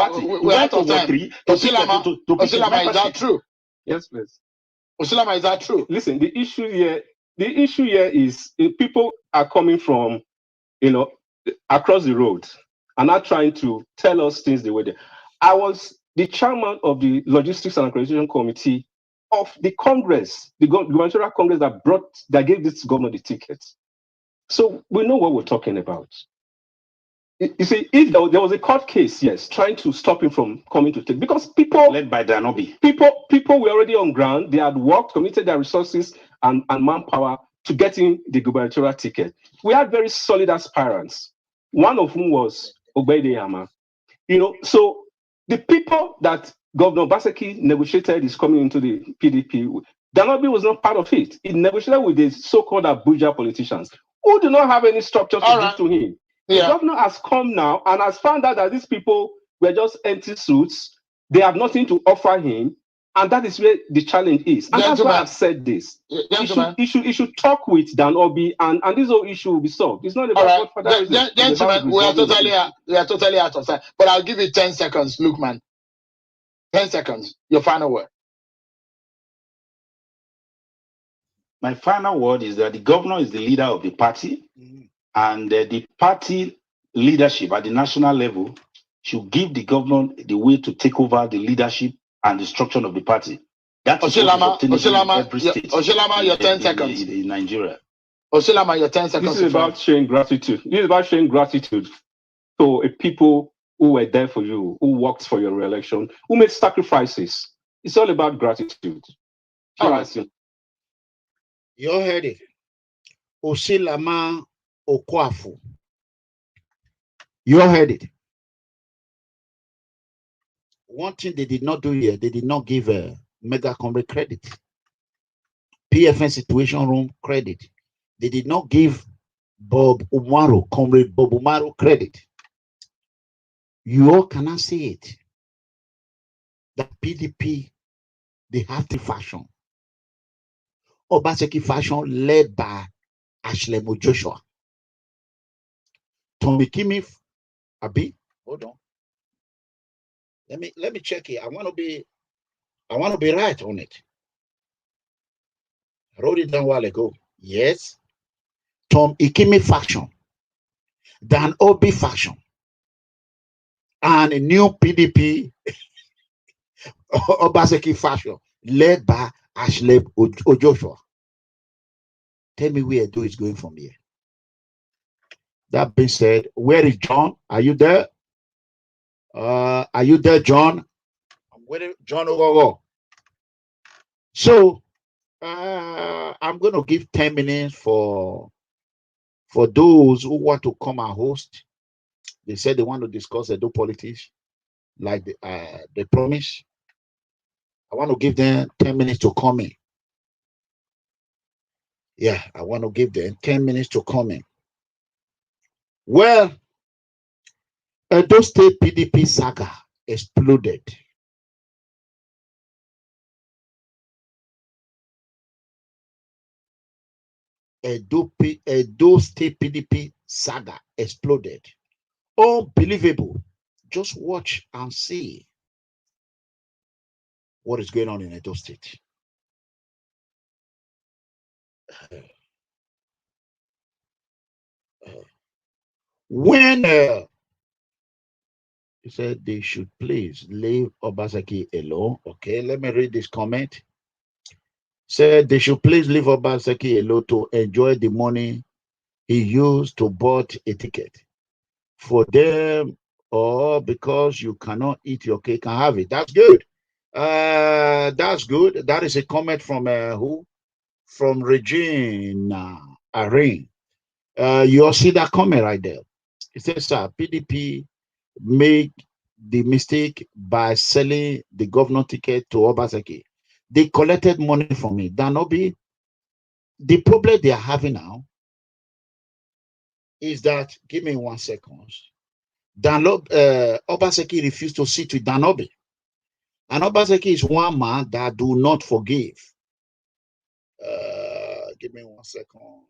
are out of time. Oshilama, is that true? Yes, please. Oshilama, is that true? Listen, the issue here is people are coming from, across the road and are trying to tell us things the way they. I was the chairman of the Logistics and Accreditation Committee of the Congress, the gubernatorial Congress that gave this governor the ticket. So we know what we're talking about. You see, if there was a court case, yes, trying to stop him from coming to take, because people led by Danobi, people were already on ground. They had worked, committed their resources and manpower to getting the gubernatorial ticket. We had very solid aspirants, one of whom was Obedeyama. So the people that Governor Obaseki negotiated is coming into the PDP. Danobi was not part of it. He negotiated with the so-called Abuja politicians who do not have any structure to give to him. Yeah. The governor has come now and has found out that these people were just empty suits. They have nothing to offer him. And that is where the challenge is. And that's why I've said this. He should talk with Danobi and this whole issue will be solved. It's not about Godfatherism. Gentlemen, we are totally out of time. But I'll give you 10 seconds, Luke, man. 10 seconds. Your final word. My final word is that the governor is the leader of the party. And the party leadership at the national level should give the governor the way to take over the leadership and the structure of the party. That's Oshilama, your 10 seconds. In Nigeria. Oshilama, your 10 seconds. This is about showing gratitude. This is about showing gratitude to a people who were there for you, who worked for your re-election, who made sacrifices. It's all about gratitude. All right. You all heard it. Osilama Okwafu. You all heard it. One thing they did not do here, they did not give a MEGACOMRADE credit. PFN Situation Room credit. They did not give Bob Umaru, Comrade Bob Umaru credit. You all cannot see it. The PDP, they have the fashion. Obaseki fashion led by Ashlemo Joshua. Tommy Kimi, Abi, hold on. Let me check it. I want to be right on it. I wrote it down a while ago. Yes. Tom Ikimi faction, Dan Obi faction, and a new PDP Obaseki faction led by Ashley Ojoshua. Tell me where Edo is going from here. That being said, where is John? Are you there? Are you there, John? I'm waiting, John Ogogo. So I'm going to give 10 minutes for those who want to come and host. They said they want to discuss Edo politics, like they promised. I want to give them 10 minutes to come in. Yeah, I want to give them 10 minutes to come in. Well, Edo State PDP saga exploded. Edo State PDP saga exploded. Unbelievable. Just watch and see what is going on in Edo State. When he said they should please leave Obaseki alone. Okay, let me read this comment. Said they should please leave Obaseki alone to enjoy the money he used to buy a ticket for them, or because you cannot eat your cake and have it. That's good. That's good. That is a comment from who? From Regina Irene. You'll see that comment right there. It says, PDP make the mistake by selling the governor ticket to Obaseki. They collected money from me. Danobi, the problem they are having now is that, give me 1 second. Obaseki refused to sit with Danobi. And Obaseki is one man that do not forgive. Give me 1 second.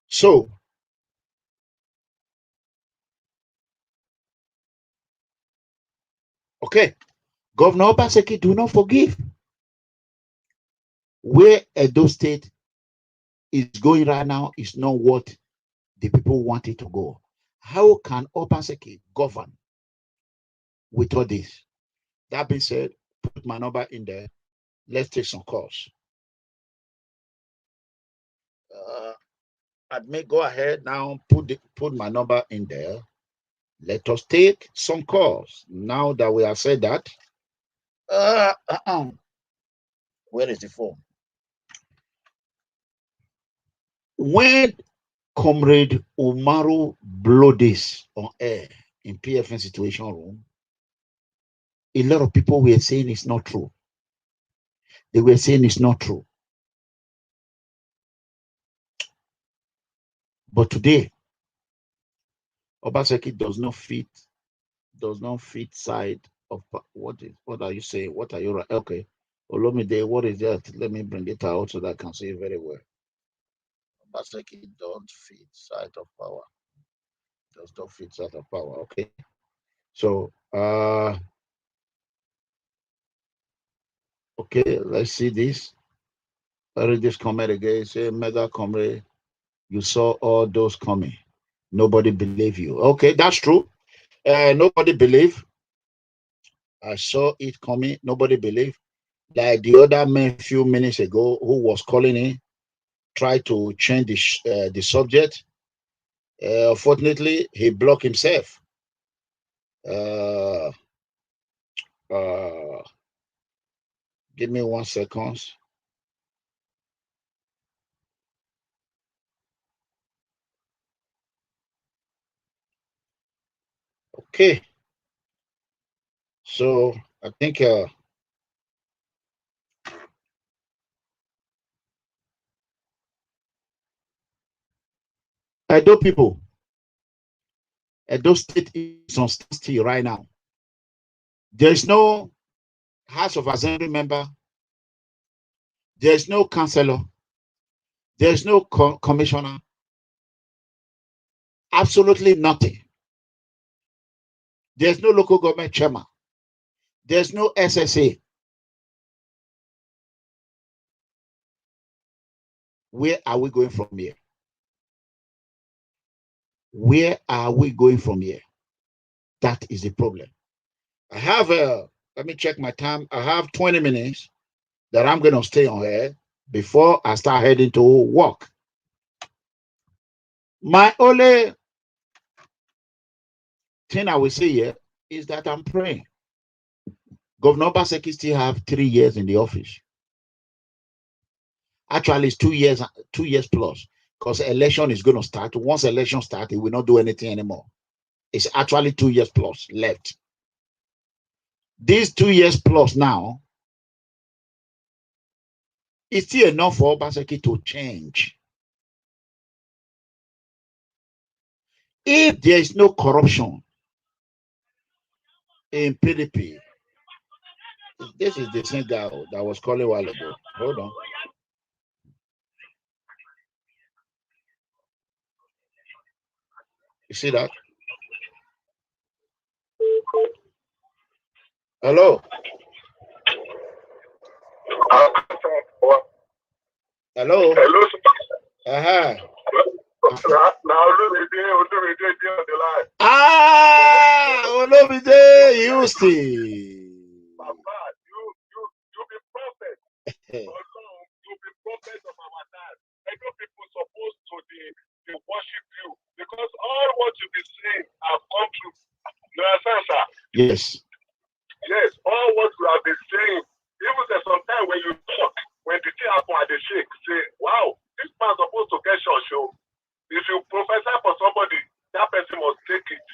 So, okay, Governor Obaseki do not forgive. Where Edo State is going right now is not what the people want it to go. How can Obaseki govern with all this? That being said, put my number in there. Let's take some calls. I may go ahead now, put my number in there. Let us take some calls. Now that we have said that, where is the phone? When Comrade Umaru blew this on air in PFN Situation Room, a lot of people were saying it's not true. They were saying it's not true. But today, Obaseki does not fit side of what are you saying? What are you? Okay. Olomide, what is that? Let me bring it out so that I can see it very well. Obaseki don't fit side of power. Does not fit side of power. Okay. So okay, let's see this. I read this comment again. Say, MEGACOMRADE, you saw all those coming. Nobody believe you. Okay, that's true. Nobody believe. I saw it coming. Nobody believe. like the other man few minutes ago who was calling in, try to change the subject. Unfortunately, he blocked himself. Give me 1 second. Okay. So I think Edo people, Edo State is on standstill right now. There is no House of Assembly member. There is no councillor. There is no commissioner. Absolutely nothing. There's no local government chairman. There's no SSA. Where are we going from here? Where are we going from here? That is the problem. I have let me check my time. I have 20 minutes that I'm going to stay on here before I start heading to work. My only thing I will say here is that I'm praying. Governor Obaseki still have 3 years in the office. Actually, it's 2 years plus, because election is going to start. Once election starts, he will not do anything anymore. It's actually 2 years plus left. These 2 years plus now, it's still enough for Obaseki to change. If there is no corruption in PDP, this is the same guy that was calling a while ago. Hold on. You see that? Hello. Hello. Hello. Olomide Houston. Papa, you be prophet. You be prophet of our time. I know people supposed to they worship you because all what you be saying have come true. You understand, sir? Yes. Yes, all what you have been saying, even there's some time when you talk, when the thing happen at the shake, say, wow, this man supposed to get your show. If you prophesy for somebody, that person must take it.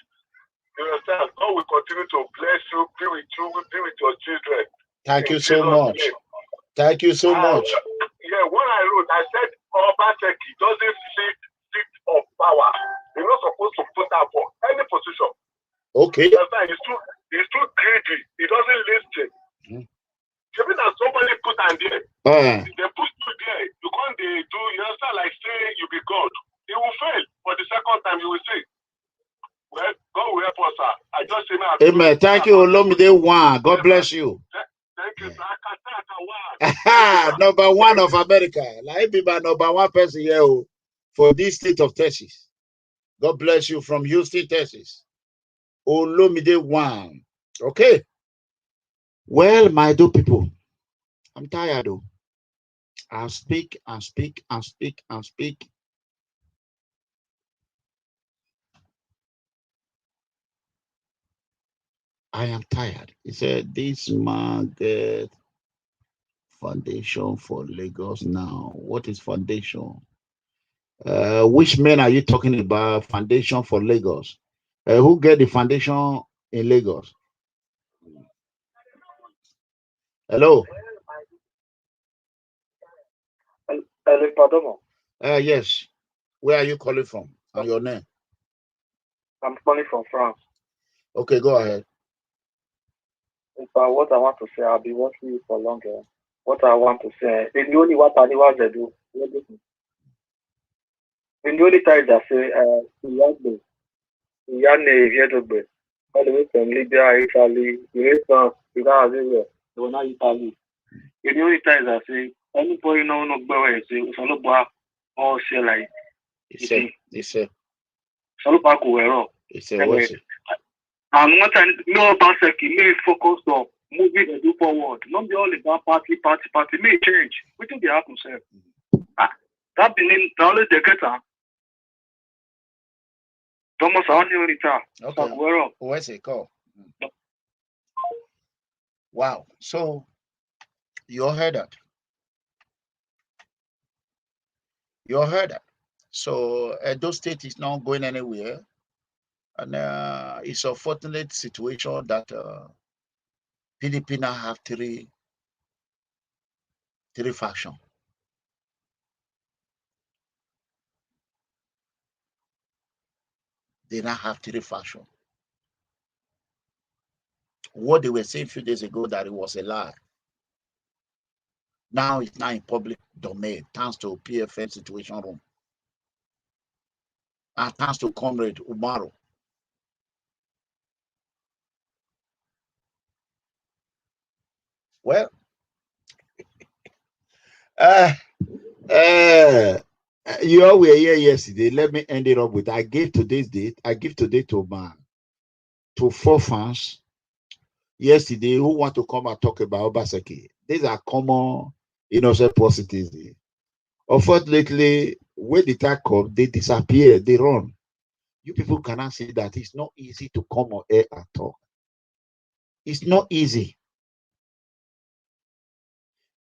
You understand? God will continue to bless you, be with you, be with your children. Thank you so much. Thank you so much. Yeah, when I wrote, I said, Obaseki doesn't sit of power. You're not supposed to put up for any position. Okay. You understand? He's too greedy. He doesn't listen. Even that somebody put on there, they put you there. You can't do, you understand, like saying you be God. He will fail. For the second time, you will see. Well, God will help us, sir. I just say, amen. Thank you, Olomide One. God bless you. Thank you, sir. Number one of America. Like be my number one person here for this state of Texas. God bless you from Houston, Texas. Olomide One. Okay. Well, my do people, I'm tired though. I'll speak and speak and speak and speak. I am tired. He said, this man get foundation for Lagos now. What is foundation? Which men are you talking about? Foundation for Lagos. Who get the foundation in Lagos? Hello. Yes. Where are you calling from? And your name? I'm calling from France. Okay, go ahead. What I want to say, I've been watching you for longer. What I want to say, the only what I want to do. The only time that say, EDEGBE, all the way from Libya, Italy, France, Iran, everywhere. They were not Italy. The only time that say, anybody no where say, it's all about all share like. It's a. It's all about Kuwero. It's a. What's it? And one time, no Obaseki, me focus on moving the do forward. Not be all about party. May change. What will be happen, sir? That being knowledge the getter. Thomas okay. Where's it call? Wow. So you all heard that. You all heard that. So Edo State is not going anywhere. And it's a fortunate situation that PDP now have three factions. They now have three factions. What they were saying a few days ago that it was a lie. Now it's now in public domain, thanks to PFN Situation Room. And thanks to Comrade Umaru. Well, you all were here yesterday. Let me end it up with I gave today's date. I give today to 4 fans yesterday who want to come and talk about Obaseki. These are common innocent positives. Unfortunately, when the attack comes, they disappear, they run. You people cannot see that it's not easy to come on air and talk. It's not easy.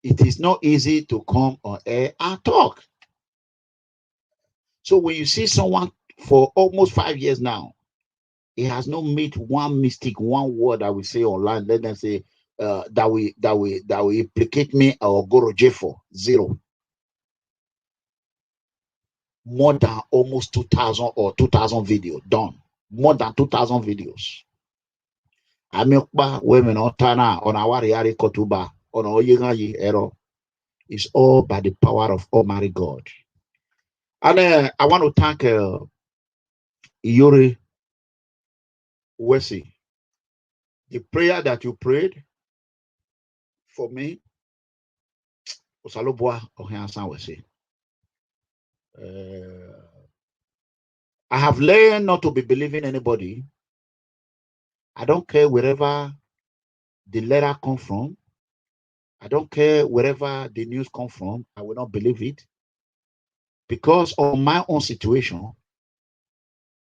It is not easy to come on air and talk. So when you see someone for almost 5 years now, he has not made one mistake, one word I will say online. Let them say that will implicate me or go to jail for. Zero. More than almost 2,000 or 2,000 videos done. More than 2,000 videos. Amikba women on Tana on our Yari Kotuba on Oyegayi Ero. It's all by the power of Almighty God. And I want to thank Yuri Wesi. The prayer that you prayed for me, I have learned not to be believing anybody. I don't care wherever the letter comes from. I don't care wherever the news comes from. I will not believe it. Because of my own situation,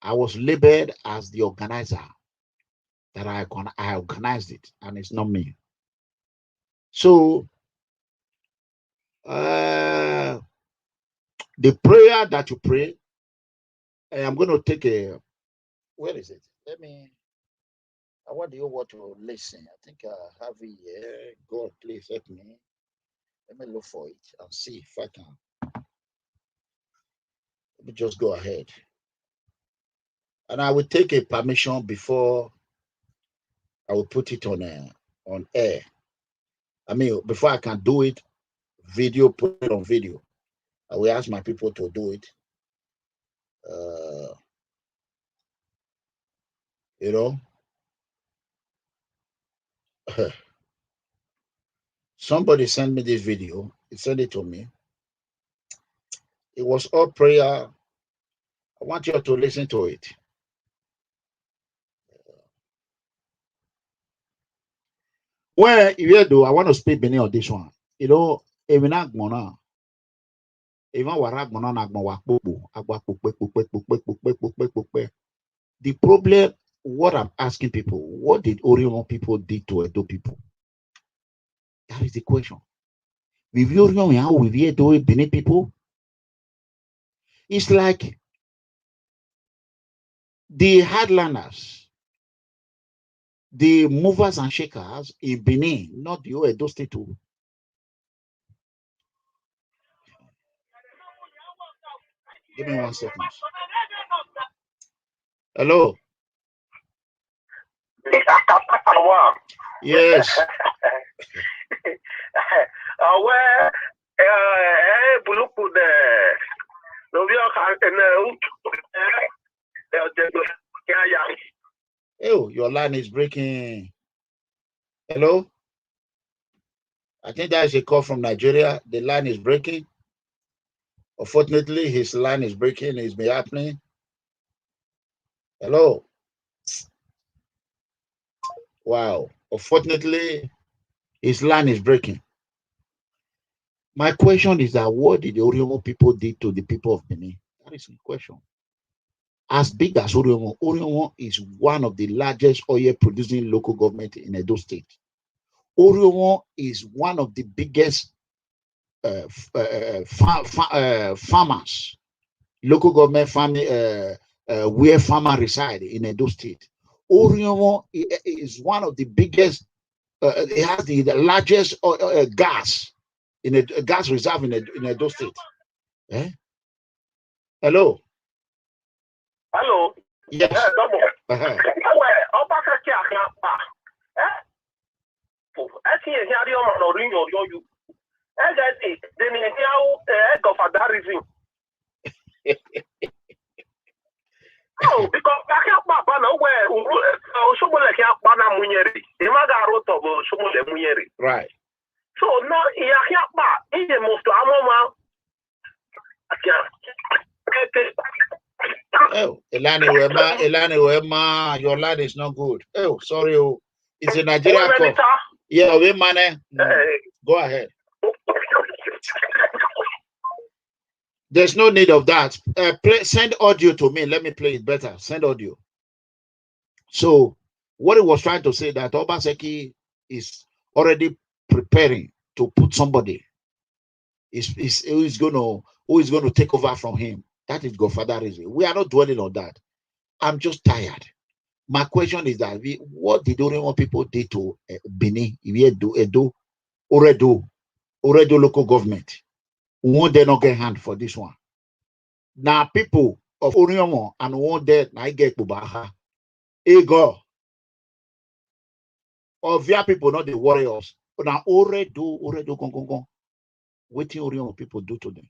I was labeled as the organizer, that I organized it, and it's not me. So, the prayer that you pray, I'm going to take a, where is it? I want you all to listen. I think I have it here. God, please help me. Let me look for it and see if I can. Let me just go ahead. And I will take a permission before I will put it on air. I mean, before I can do it, put it on video. I will ask my people to do it. You know, somebody sent me this video. He sent it to me. It was all prayer. I want you to listen to it. Well, I want to speak Benin on this one. You know, even the problem, what I'm asking people, what did Orion people did to Edo people? That is the question. With Orion, how with Edo Benin people? It's like the hardliners, the movers and shakers in Benin, not the Edo State. Give me 1 second. Hello. Yes. Oh, your line is breaking. Hello? I think that is a call from Nigeria. The line is breaking. Unfortunately, his line is breaking. It's been happening. Hello? Wow. Unfortunately, his line is breaking. My question is that what did the Oriomo people do to the people of Benin? That is the question. As big as Oriomo is one of the largest oil producing local government in Edo State. Oriomo is one of the biggest farmers, local government farming, where farmers reside in Edo State. Oriomo is one of the biggest. It has the largest gas in a gas reserve in Edo State. Eh? Hello. Hello. Yes. Godfatherism. Oh, because I can't papa no where Shomole can't pana munyeri. Imaga roto bo Shomole munyeri. Right. So no, I can't pa. He must to Amoma. Oh, Elani Wema, your line is not good. Oh, sorry. Oh, it's a Nigeria call. Yeah, we man. Go ahead. There's no need of that. Send audio to me. Let me play it better. Send audio. So, what he was trying to say that Obaseki is already preparing to put somebody who is going to take over from him. That is Godfatherism. We are not dwelling on that. I'm just tired. My question is that what did Oriomo people do to Benin, Edo, Oredo local government? Won't they not get hand for this one? Now people of Oriomo and won't they not get Bubaha? Ego. Of their people, not the warriors. Now Oredo, Gong. What do Oriomo people do to them?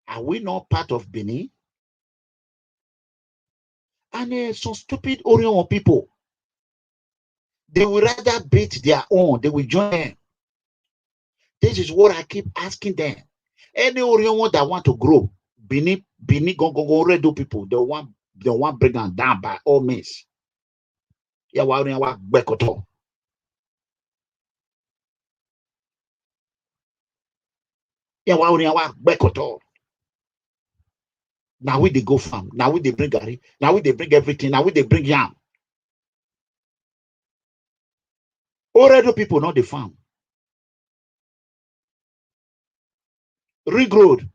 Are we not part of Benin? And some stupid Oriomo people, they will rather beat their own. They will join them. This is what I keep asking them. Any Oriomo that want to grow, Benin Gongo people, they want bring them down by all means. Yeah, wa bekoto. Yeah, wa bekoto. Now we they go farm. Now we they bring gari. Now we they bring everything. Now we they bring yam. Already people not the farm. Ring road.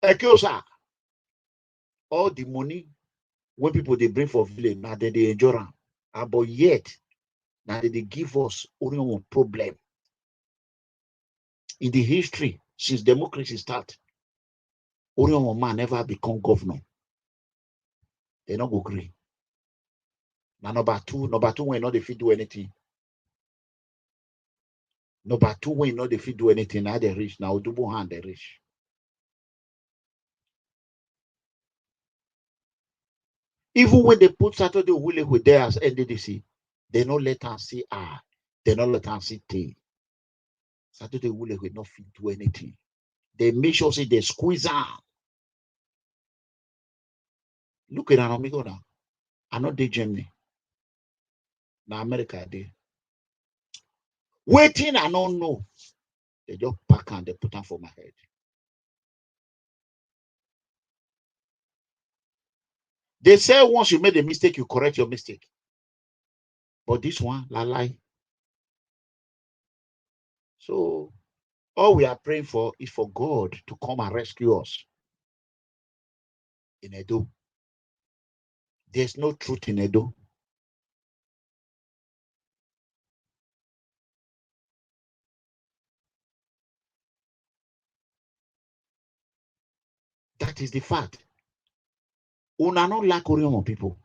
Ekiosa. All the money when people they bring for village, now they enjoy them. But yet, now they give us only one problem. In the history, since democracy started, only one man never become governor. They not go agree. Now number two when not if do anything. Number two when not if do anything, now they rich. Now double hand they rich. Even when they put Saturday Wule with there as NDDC, they not let us see they not let us see T. Saturday Wule will not fit do anything. They make sure say they squeeze out. Look at Eranomigho now. I not dey Germany. Now America dey. Waiting, I don't know. They just pack and they put them for my head. They say once you made a mistake, you correct your mistake. But this one, lie. So all we are praying for is for God to come and rescue us in Edo. There's no truth in Edo. That is the fact. Una not like Oriomo people.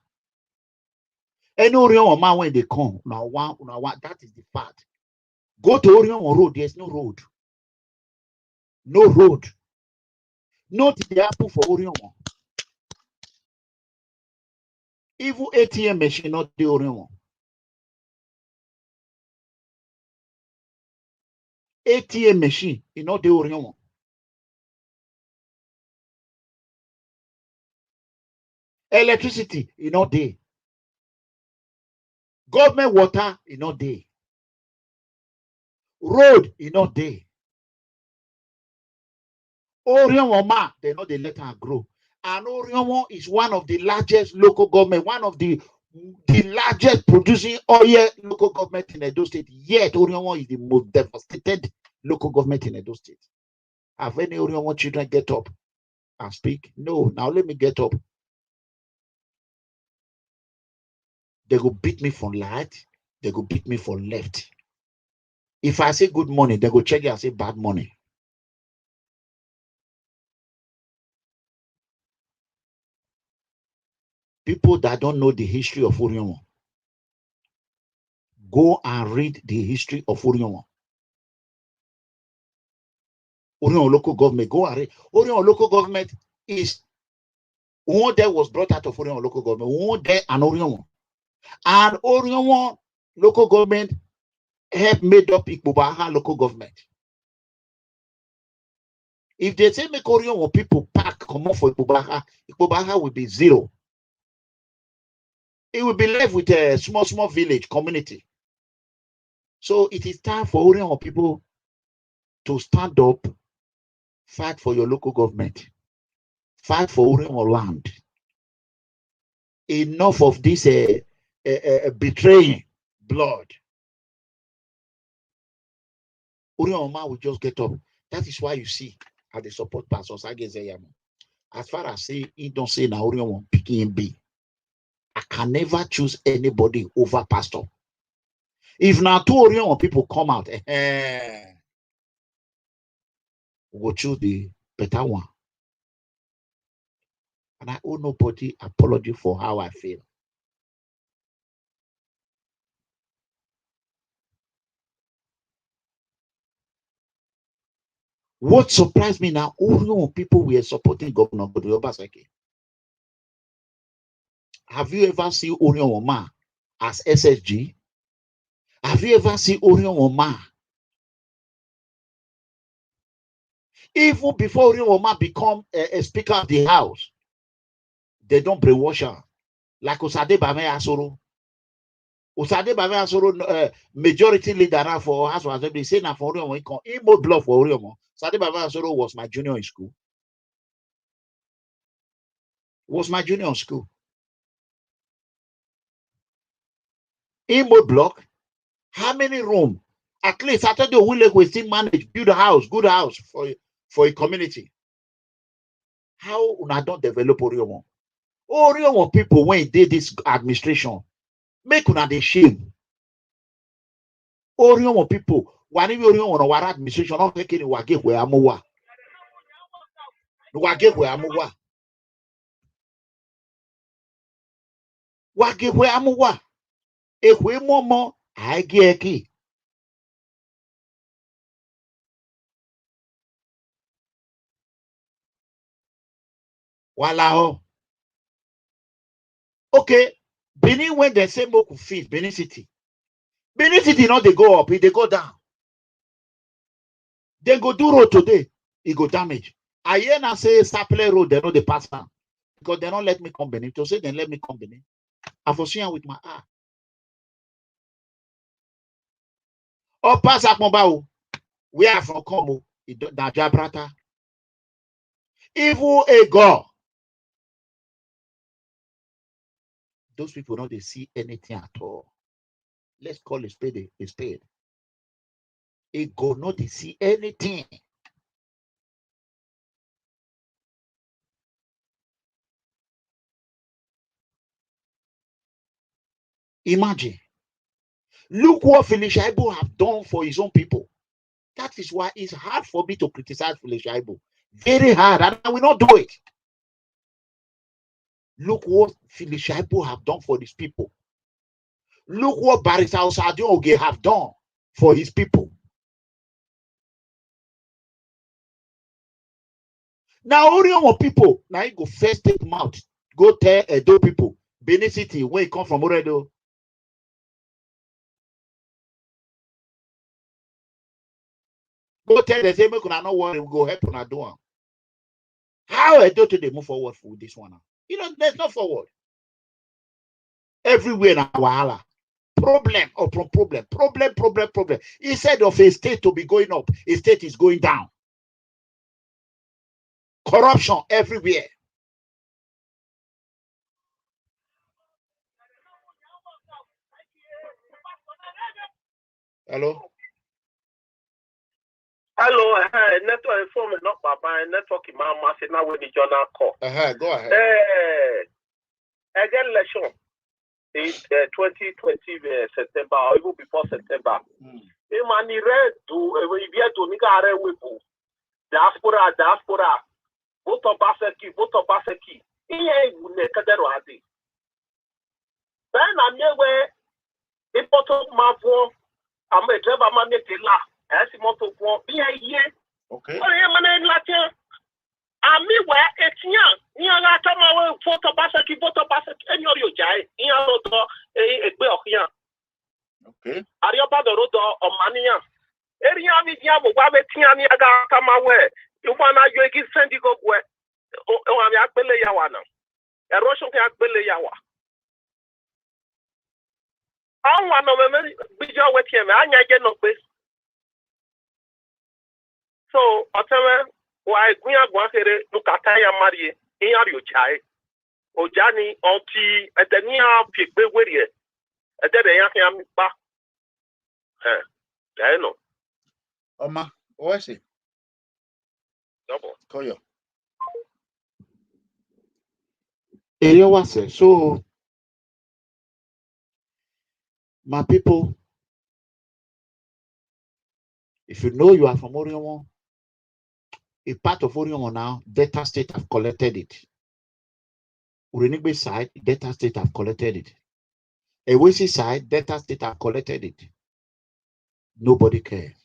Any Oriomo man when they come, now that is the fact. Go to Oriomo Road, there's no road. No road. Not the apple for Oriomo. Even ATM machine not the Oriomo. ATM machine is not the Oriomo. Electricity, you know, day. Government water, you know, day. Road, you know, day. Orionwoma, they know they let her grow. And Orionwo is one of the largest local government, one of the largest producing oil local government in Edo State. Yet Orionwo is the most devastated local government in Edo State. Have any Orionwo children get up and speak? No. Now let me get up. They go beat me for right. They go beat me for left. If I say good morning, they go check it and say bad morning. People that don't know the history of Orionwo, go and read the history of Orionwo. Orionwo local government, go and read. Orionwo local government is one that was brought out of Orionwo local government. One there and Orionwo. And Orionwo local government helped made up Ikpobaha local government. If they say make Orionwo people pack come off for Ikpobaha will be zero. It will be left with a small village community. So it is time for Orionwo people to stand up, fight for your local government, fight for Orionwo land. Enough of this betraying blood. Orionwo will just get up. That is why you see at the support Pastor SAGA Zeyamo. As far as say he don't say now Orionwo picking B. I can never choose anybody over pastor. If now two Orionwo people come out, we'll choose the better one. And I owe nobody apology for how I feel. What surprised me now, Orionwo people were supporting Governor Godwin Obaseki. Have you ever seen Orionwo Ma as SSG? Have you ever seen Orionwo Ma? Even before Orionwo Ma become a speaker of the house, they don't brainwash her. Like Osade Bame Asoro. Osade Bame Asoro, majority leader now for House of Assembly, say now for Orionwo, he more blood for Orionwo. Osade Bame Asoro was my junior in school. Was my junior in school. Imo block. How many rooms? At least I thought the Wile will still manage, build a house, good house for a community. How una don't develop Orionwo? Orionwo people when they did this administration, make una the shame. Orionwo people, when you Orionwo no wara administration, not taking wage where amuwa. Wage where amuwa. Wage where amuwa. Ehwe momo agi. Walao. Okay, Benin when they say Moku feed Benin City. Benin City not they go up, they go down. They go do road today, it go damage. I hear now say Saple Road, they know they pass down. Because they don't let me come Benin. To say they let me come Benin. I foresee with my eye. Oh, pass up mobile. Where I from come? Na Jabrata. Evil a God. Those people don't they see anything at all. Let's call a spade a spade. A God not they see anything. Imagine. Look what Felicia Ibu have done for his own people. That is why it's hard for me to criticize Felicia Ibu. Very hard, and I will not do it. Look what Felicia Ibu have done for these people. Look what Barrister Osadio Oge have done for his people. Now, Orionwo people, now you go first take them out. Go tell Edo people, Benin City, where you come from Oredo. Go tell the same, make una not worry, we go help una do one. How Edo today move forward for this one? There's no forward. Everywhere in Wahala. Problem upon problem. Problem. Instead of a state to be going up, a state is going down. Corruption everywhere. Hello? Hello, network phone not Baba, network mama say now when the journal call. Go ahead. Again election in 2020 September or even before September. Imani read to if you to niga re webu. Diaspora. Vote Baseki. Iye ne kadero adi. Then I knew where important mavo I'm a driver man la. As moto for be a year. Okay. Oh, yeah, man, like Ami where it's young. You are not a photo basket, and you're jay. You are not a bill here. Okay. Are you about the road or mania? Area media will have a tiani come away. You want to give Sandy go where? Oh, I'm a Bele Yawana. A Russian Bele Yawa. I want to be your with him. I get no place. So, Otama. Why we are going to look at Taya Marie in your child? Ojani, Oti, at the near Pig Beway, at the young back. I know. Oma, what's it? Double. Koyo. Area was it? So, my people, if you know you are from Orion, a part of Orion now, Delta State have collected it. Urenigbe side, Delta State have collected it. Ewesi side, Delta State have collected it. Nobody cares.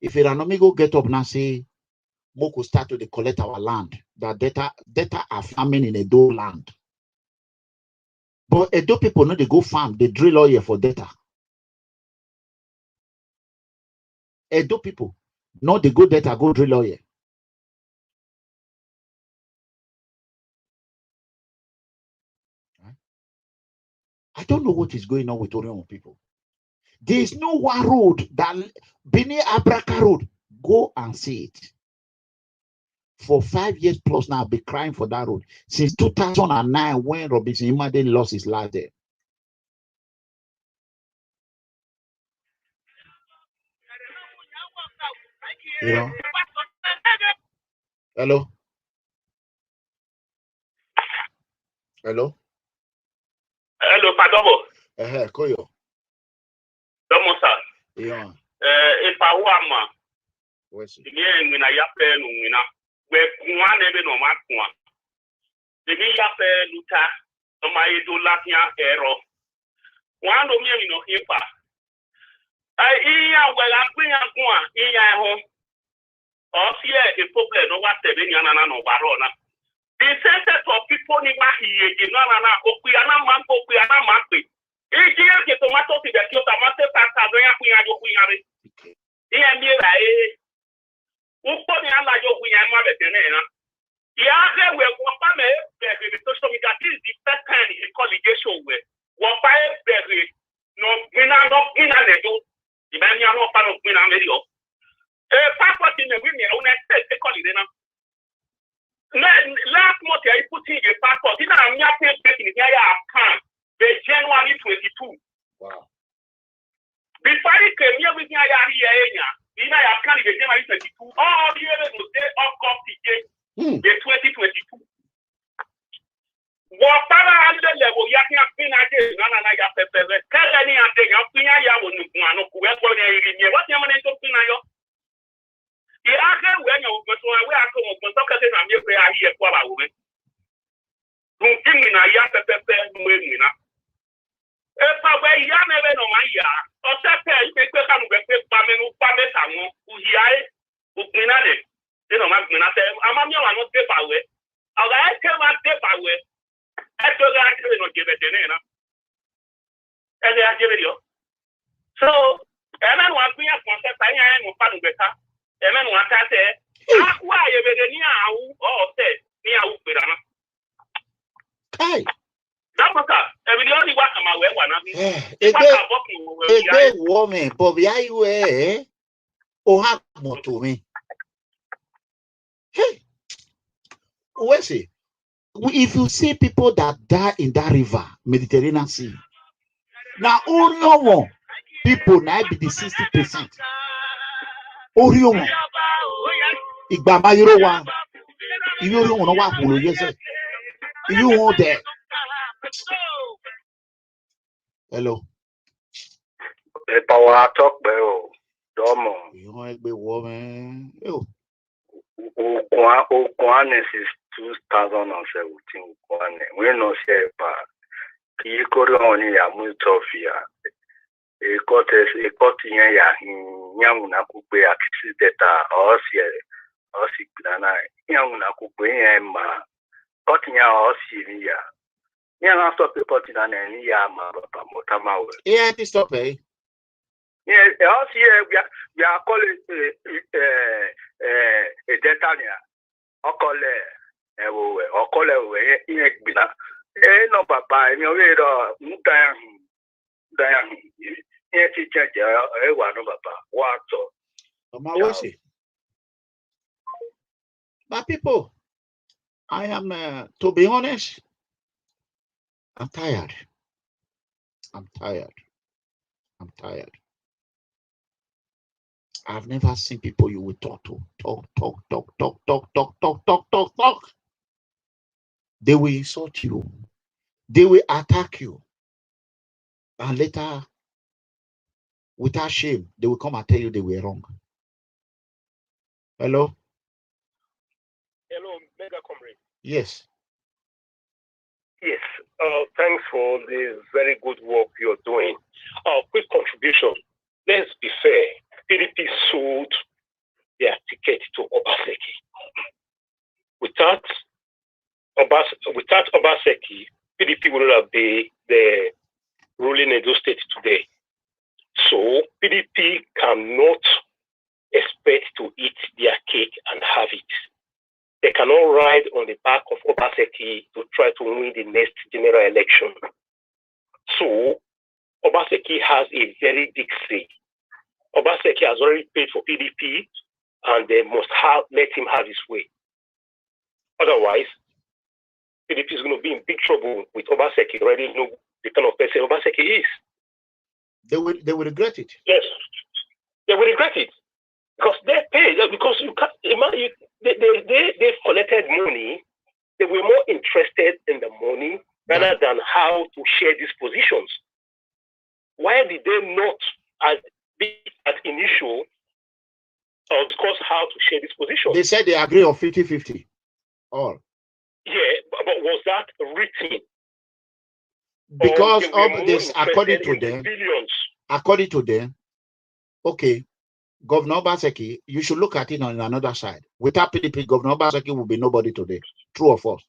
If Eranomigho get up now say, Moko start to collect our land, that data are farming in Edo land. But Edo people know they go farm, they drill oil for data. Edo people know they go data, go drill oil. I don't know what is going on with Orion people. There is no one road that Bini Abraka Road. Go and see it. For 5 years plus now, I've been crying for that road. Since 2009, when Robinson Imade lost his life there. You know? Hello? Hello? Hello, Padobo. Koyo. Domo, sir. Yeah. If I want, Where's it? again, when I yapen, where one even no match. The Yape Luta, no my do Latia error. One of me, no, Hipa. Well, I'm going to go in home. Or fear a problem, no what the Benana no Barona. The center for people in Mahi, Nana, Opiana Manco, Piana Maki. If you get tomato to the Kyoto, Pasta, Queen, Uponiana, we are not. Yeah, there were one social media. This is the first time in collegation where one by every no winner, not winner, the man you are part of winner video. Passport in the women, I want to say, call it enough. Last month, I put in a passport. In a near page in here, I can the January 22. Wow. Before it came here with me, I can't the January 22. All the other will say, of course, the 2022. Whatever other level, you can been at it, none of your pepper. Tell any of the young when you want to go what you want to do. The other when you go to where I come from, talk to them, you are here for our women. Don't give me a young pepper, winner. If I were young, never know my yard, or separate, you can come with Pamela, Pamela, who here, who minute. You know, I'm not step away. I came out step away. I told you I couldn't give it in. And they are giving you. So, and then one thing I concept, I am fun better. And then one time say, why you near or said, near Upirana. Kai. That was the only one I'm aware one. A big woman, Bobby, I wear. Oh, have more to me. Hey, where's it? If you see people that die in that river, Mediterranean Sea, now Orion people now be the 60%. Orion, Igbama Yoruba, you don't know what will you say? You want that? Hello. The power talk, bro. Domo. You want a big woman? Oh. Okwanes is 2017. We're not sure, but you could only a mutofia. A cotton Yamuna could be accident or signana Yamuna could be a cotton or Syria. Yana stop the cotton and Yama Motama. Yeah, this stop, eh? Yes, we are calling a detania. Or call it no papa, and you read Diane. Yes, it's a one of papa. What so? My worship. My people, I am, to be honest, I'm tired. I'm tired. I'm tired. I've never seen people you will talk to. Talk. They will insult you. They will attack you. And later, without shame, they will come and tell you they were wrong. Hello? Hello, MEGACOMRADE. Yes. Yes. Thanks for the very good work you're doing. Quick contribution. Let's be fair. PDP sold their ticket to Obaseki. Without Obaseki, PDP would not be the ruling Edo State today. So PDP cannot expect to eat their cake and have it. They cannot ride on the back of Obaseki to try to win the next general election. So Obaseki has a very big say. Obaseki has already paid for PDP, and they must let him have his way. Otherwise, PDP is going to be in big trouble with Obaseki. Already know the kind of person Obaseki is. They will regret it. Yes, they will regret it because they paid. Because you can't imagine they collected money. They were more interested in the money rather than how to share these positions. Why did they not at initial discuss how to share this position? They said they agree on 50-50. All. Yeah, but was that written? Because of this, according to them, okay, Governor Obaseki, you should look at it on another side. Without PDP, Governor Obaseki will be nobody today. True or false?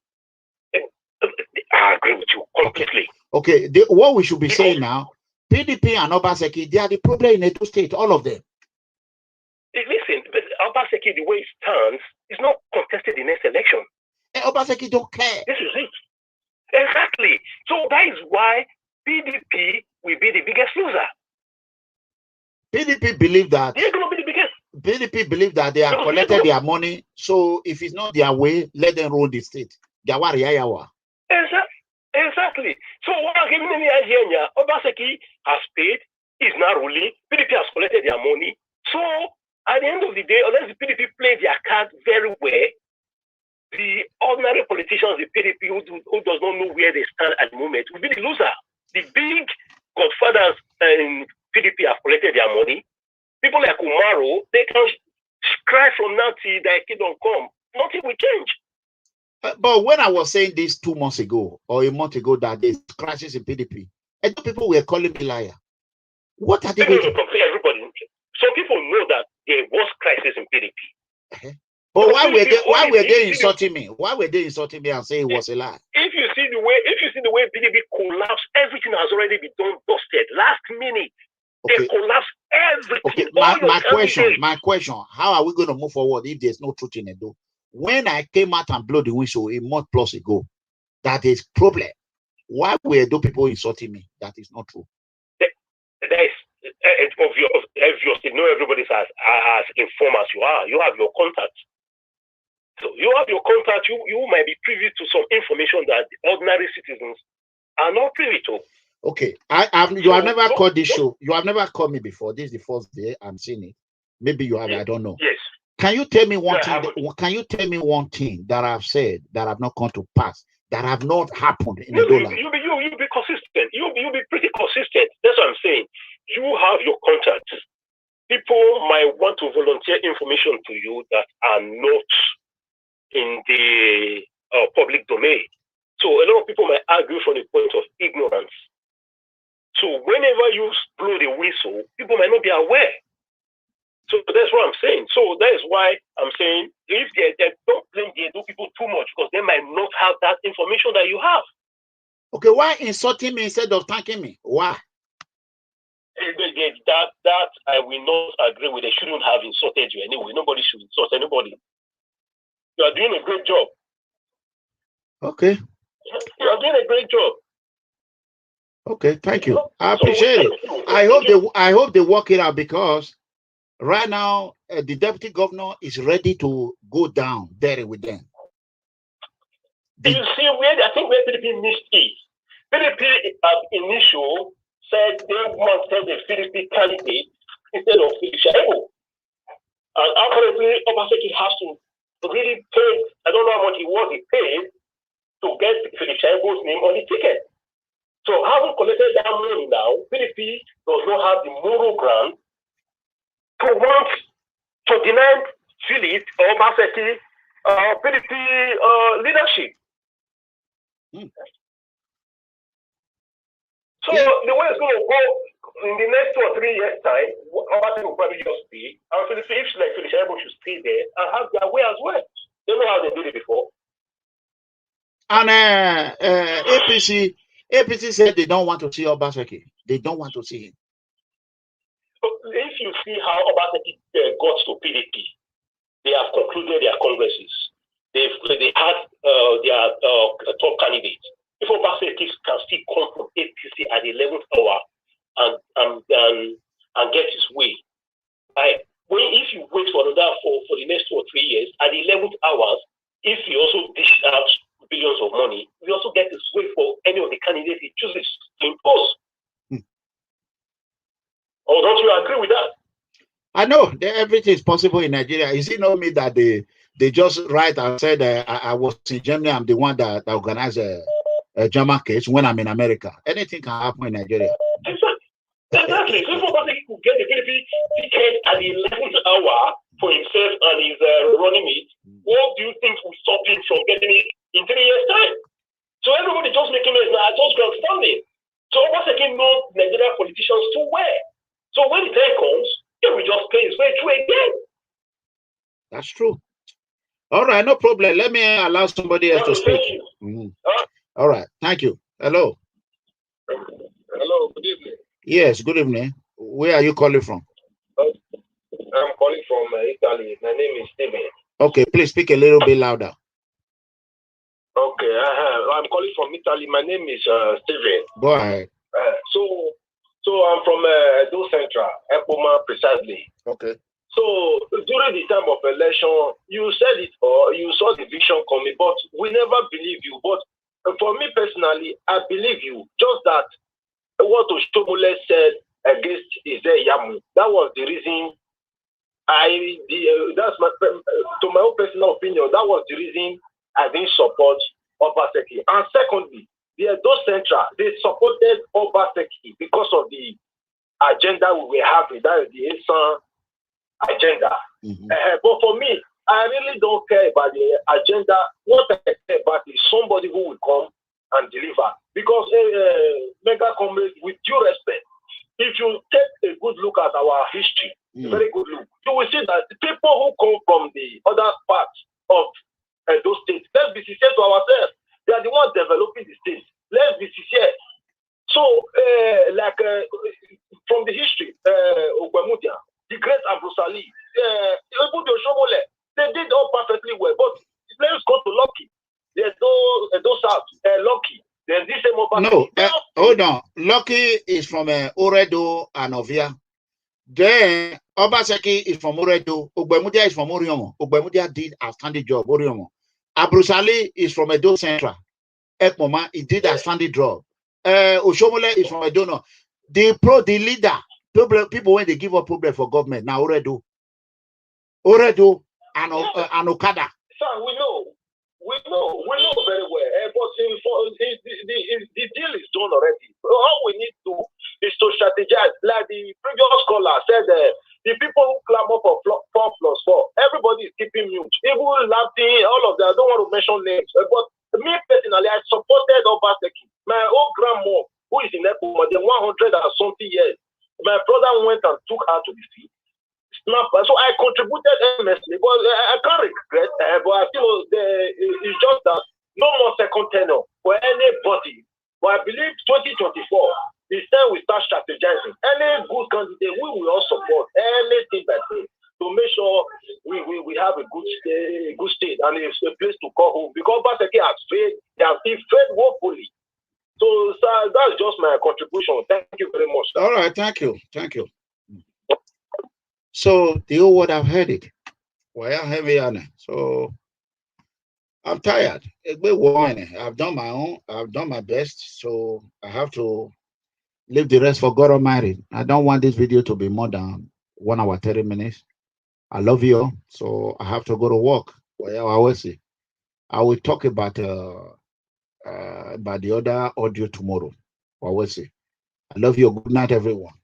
I agree with you completely. Okay, what we should be saying now, PDP and Obaseki, they are the problem in Edo State, all of them. Listen, Obaseki, the way it stands, is not contested in next election. Obaseki don't care. This is it. Exactly. So that is why PDP will be the biggest loser. PDP believe that. They're going to be the biggest. PDP believe that they have collected their money, so if it's not their way, let them rule the state. Exactly. So what I'm giving me idea, Obaseki has paid, is now ruling, PDP has collected their money. So at the end of the day, unless the PDP play their card very well, the ordinary politicians, the PDP who does not know where they stand at the moment, will be the loser. The big godfathers in PDP have collected their money. People like Umaro, they can cry from now till their kingdom come. Nothing will change. But when I was saying this 2 months ago or a month ago that there's crisis in PDP, and people were calling me liar. What are they going to do? Everybody. Some people know that there was crisis in PDP. But why were they insulting me? Why were they insulting me and saying it was a lie? If you see the way PDP collapsed, everything has already been done, busted. Last minute, they collapsed everything. Okay, my question, how are we going to move forward if there's no truth in Edo? When I came out and blew the whistle a month plus ago, that is problem. Why were those people insulting me? That is not true. That is obviously not everybody as informed as you are. You have your contacts. So you have your contact. You might be privy to some information that ordinary citizens are not privy to. Okay, you have never called this show. You have never called me before. This is the first day I'm seeing it. Maybe you have. I don't know. Yes. Can you tell me one thing? Can you tell me one thing that I've said that have not come to pass, that have not happened in the dollar? You be consistent. You be pretty consistent. That's what I'm saying. You have your contacts. People might want to volunteer information to you that are not in the public domain. So a lot of people might argue from the point of ignorance. So whenever you blow the whistle, people might not be aware. So that's what I'm saying. So that is why I'm saying if they don't blame the Edo people too much, because they might not have that information that you have. Okay, why insulting me instead of thanking me? Why? That I will not agree with. They shouldn't have insulted you anyway. Nobody should insult anybody. You are doing a great job. Okay. You are doing a great job. Okay, thank you. I appreciate it. I hope they work it out, because right now the deputy governor is ready to go down there with them. You see I think where PDP missed it. PDP at initial said they wanted a PDP candidate instead of Shaibu. And apparently Obaseki has to really pay, I don't know how much he paid to get Philip Shaibu's name on the ticket. So having collected that money now, PDP does not have the moral ground to deny Philip or Obaseki PDP leadership. So the way it's going to go in the next 2 or 3 years' time, Obaseki will probably just be, and Philip Shaibu should stay there and have their way as well. They know how they did it before. And APC said they don't want to see Obaseki. They don't want to see him. If you see how Obaseki got to PDP, they have concluded their congresses. They had their top candidates. If Obaseki can still come from APC at the 11th hour and get his way, if you wait for the next 2 or 3 years, at the 11th hours, if he also dishes out billions of money, we also get his way for any of the candidates he chooses to impose. Or don't you agree with that? I know that everything is possible in Nigeria. Is it not me that they just write and said I was in Germany, I'm the one that organized a German case when I'm in America? Anything can happen in Nigeria. Exactly. If Obaseki could get the PDP ticket at the 11th hour for himself and his running mate, what do you think will stop him from getting it in 3 years' time? So everybody just making it now, just grandstanding. So Obaseki knows Nigerian politicians too well. So when the time comes, he will just pay his way through again. That's true. All right, no problem. Let me allow somebody else to speak. All right, thank you. Hello. Hello, good evening. Yes, good evening. Where are you calling from? I'm calling from Italy. My name is Steven. Okay, please speak a little bit louder. Okay, I'm calling from Italy. My name is Steven. Go ahead. So I'm from Edo Central, Epoma precisely. Okay. So during the time of election, you said it or you saw the vision coming, but we never believe you. But for me personally, I believe you. Just that what Oshomole said against Ize-Iyamu, that was the reason that's to my own personal opinion, that was the reason I didn't support Obaseki. And secondly, the Edo Central, they supported Obaseki because of the agenda we were having, that is the Esan agenda. But for me, I really don't care about the agenda. What I care about is somebody who will come and deliver. Because MEGACOMRADE, with due respect, if you take a good look at our history, a very good look, you will see that the people who come from the other parts of those states, let's be sincere to ourselves. They are the ones developing the states. Let's be sincere. So, from the history, Ogwemudia, the great Abrusali, they did all perfectly well. But let's go to Lucky. There's no South. Lucky. There's this same Obaseki. No, hold on. Lucky is from Oredo and Ovia. Then Obaseki is from Oredo. Ogbemudia is from Oriomo. Ogbemudia did a standing job. Oriomo. Abrusali is from Edo Central. Ekmoma, he did a standing job. Oshomole is from Edo. The leader, people when they give up problem for government now Oredo and Okada. Sir, we know very well. But the deal is done already. All we need to is to strategize. Like the previous caller said, the people who clamor for 4+4, everybody is keeping mute. Even laughing, all of that. I don't want to mention names. But me personally, I supported Obaseki. My old grandma, who is in Epo, more than 100 and something years, my brother went and took her to the sea. So I contributed immensely, but I can't regret. But I feel it's just that no more second tenure for anybody. But I believe 2024 is time we start strategizing. Any good candidate, we will all support anything by thing to make sure we have a good state and it's a place to call home. Because Obaseki has failed, they have failed woefully. So, sir, that's just my contribution. Thank you very much, sir. All right, thank you. So the whole world have heard it. Well, heavy on it. So I'm tired. I've done my own. I've done my best. So I have to leave the rest for God Almighty. I don't want this video to be more than 1 hour 30 minutes. I love you all. So I have to go to work. Well, I will see. I will talk about the other audio tomorrow. I will see. I love you. Good night, everyone.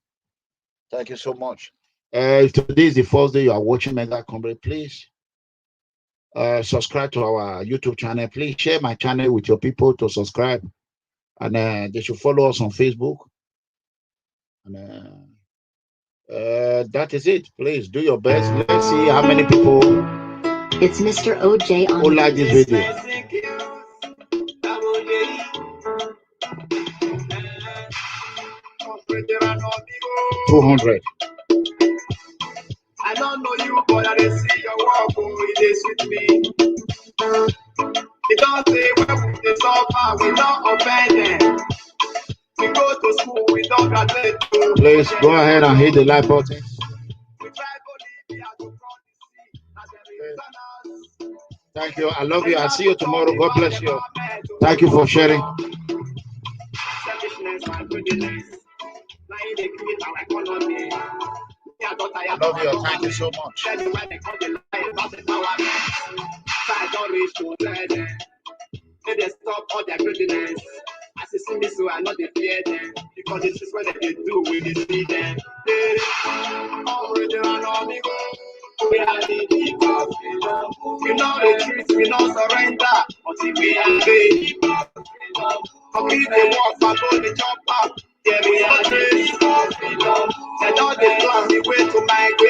Thank you so much. If today is the first day you are watching MEGACOMRADE, please subscribe to our YouTube channel. Please share my channel with your people to subscribe, and they should follow us on Facebook. And that is it. Please do your best. Let's see how many people. It's Mr. OJ on who like this video. 200. I don't know you, but I didn't see your walk, it is with me. They don't say when we suffer, we don't offend them. We go to school, we don't graduate. Please go ahead and hit the like button. Thank you. I love you. I'll see you tomorrow. God bless you. Thank you for sharing. I love you. Thank you so much. They stop all their greediness. As you see me, so I know they fear them. Because this is what they do when they see them. Eranomigho, we are the people. We know the truth, we don't surrender until we are the people. Complete the walk, but go the jump up. Yeah, we are the people. And all the plan, we way to migrate.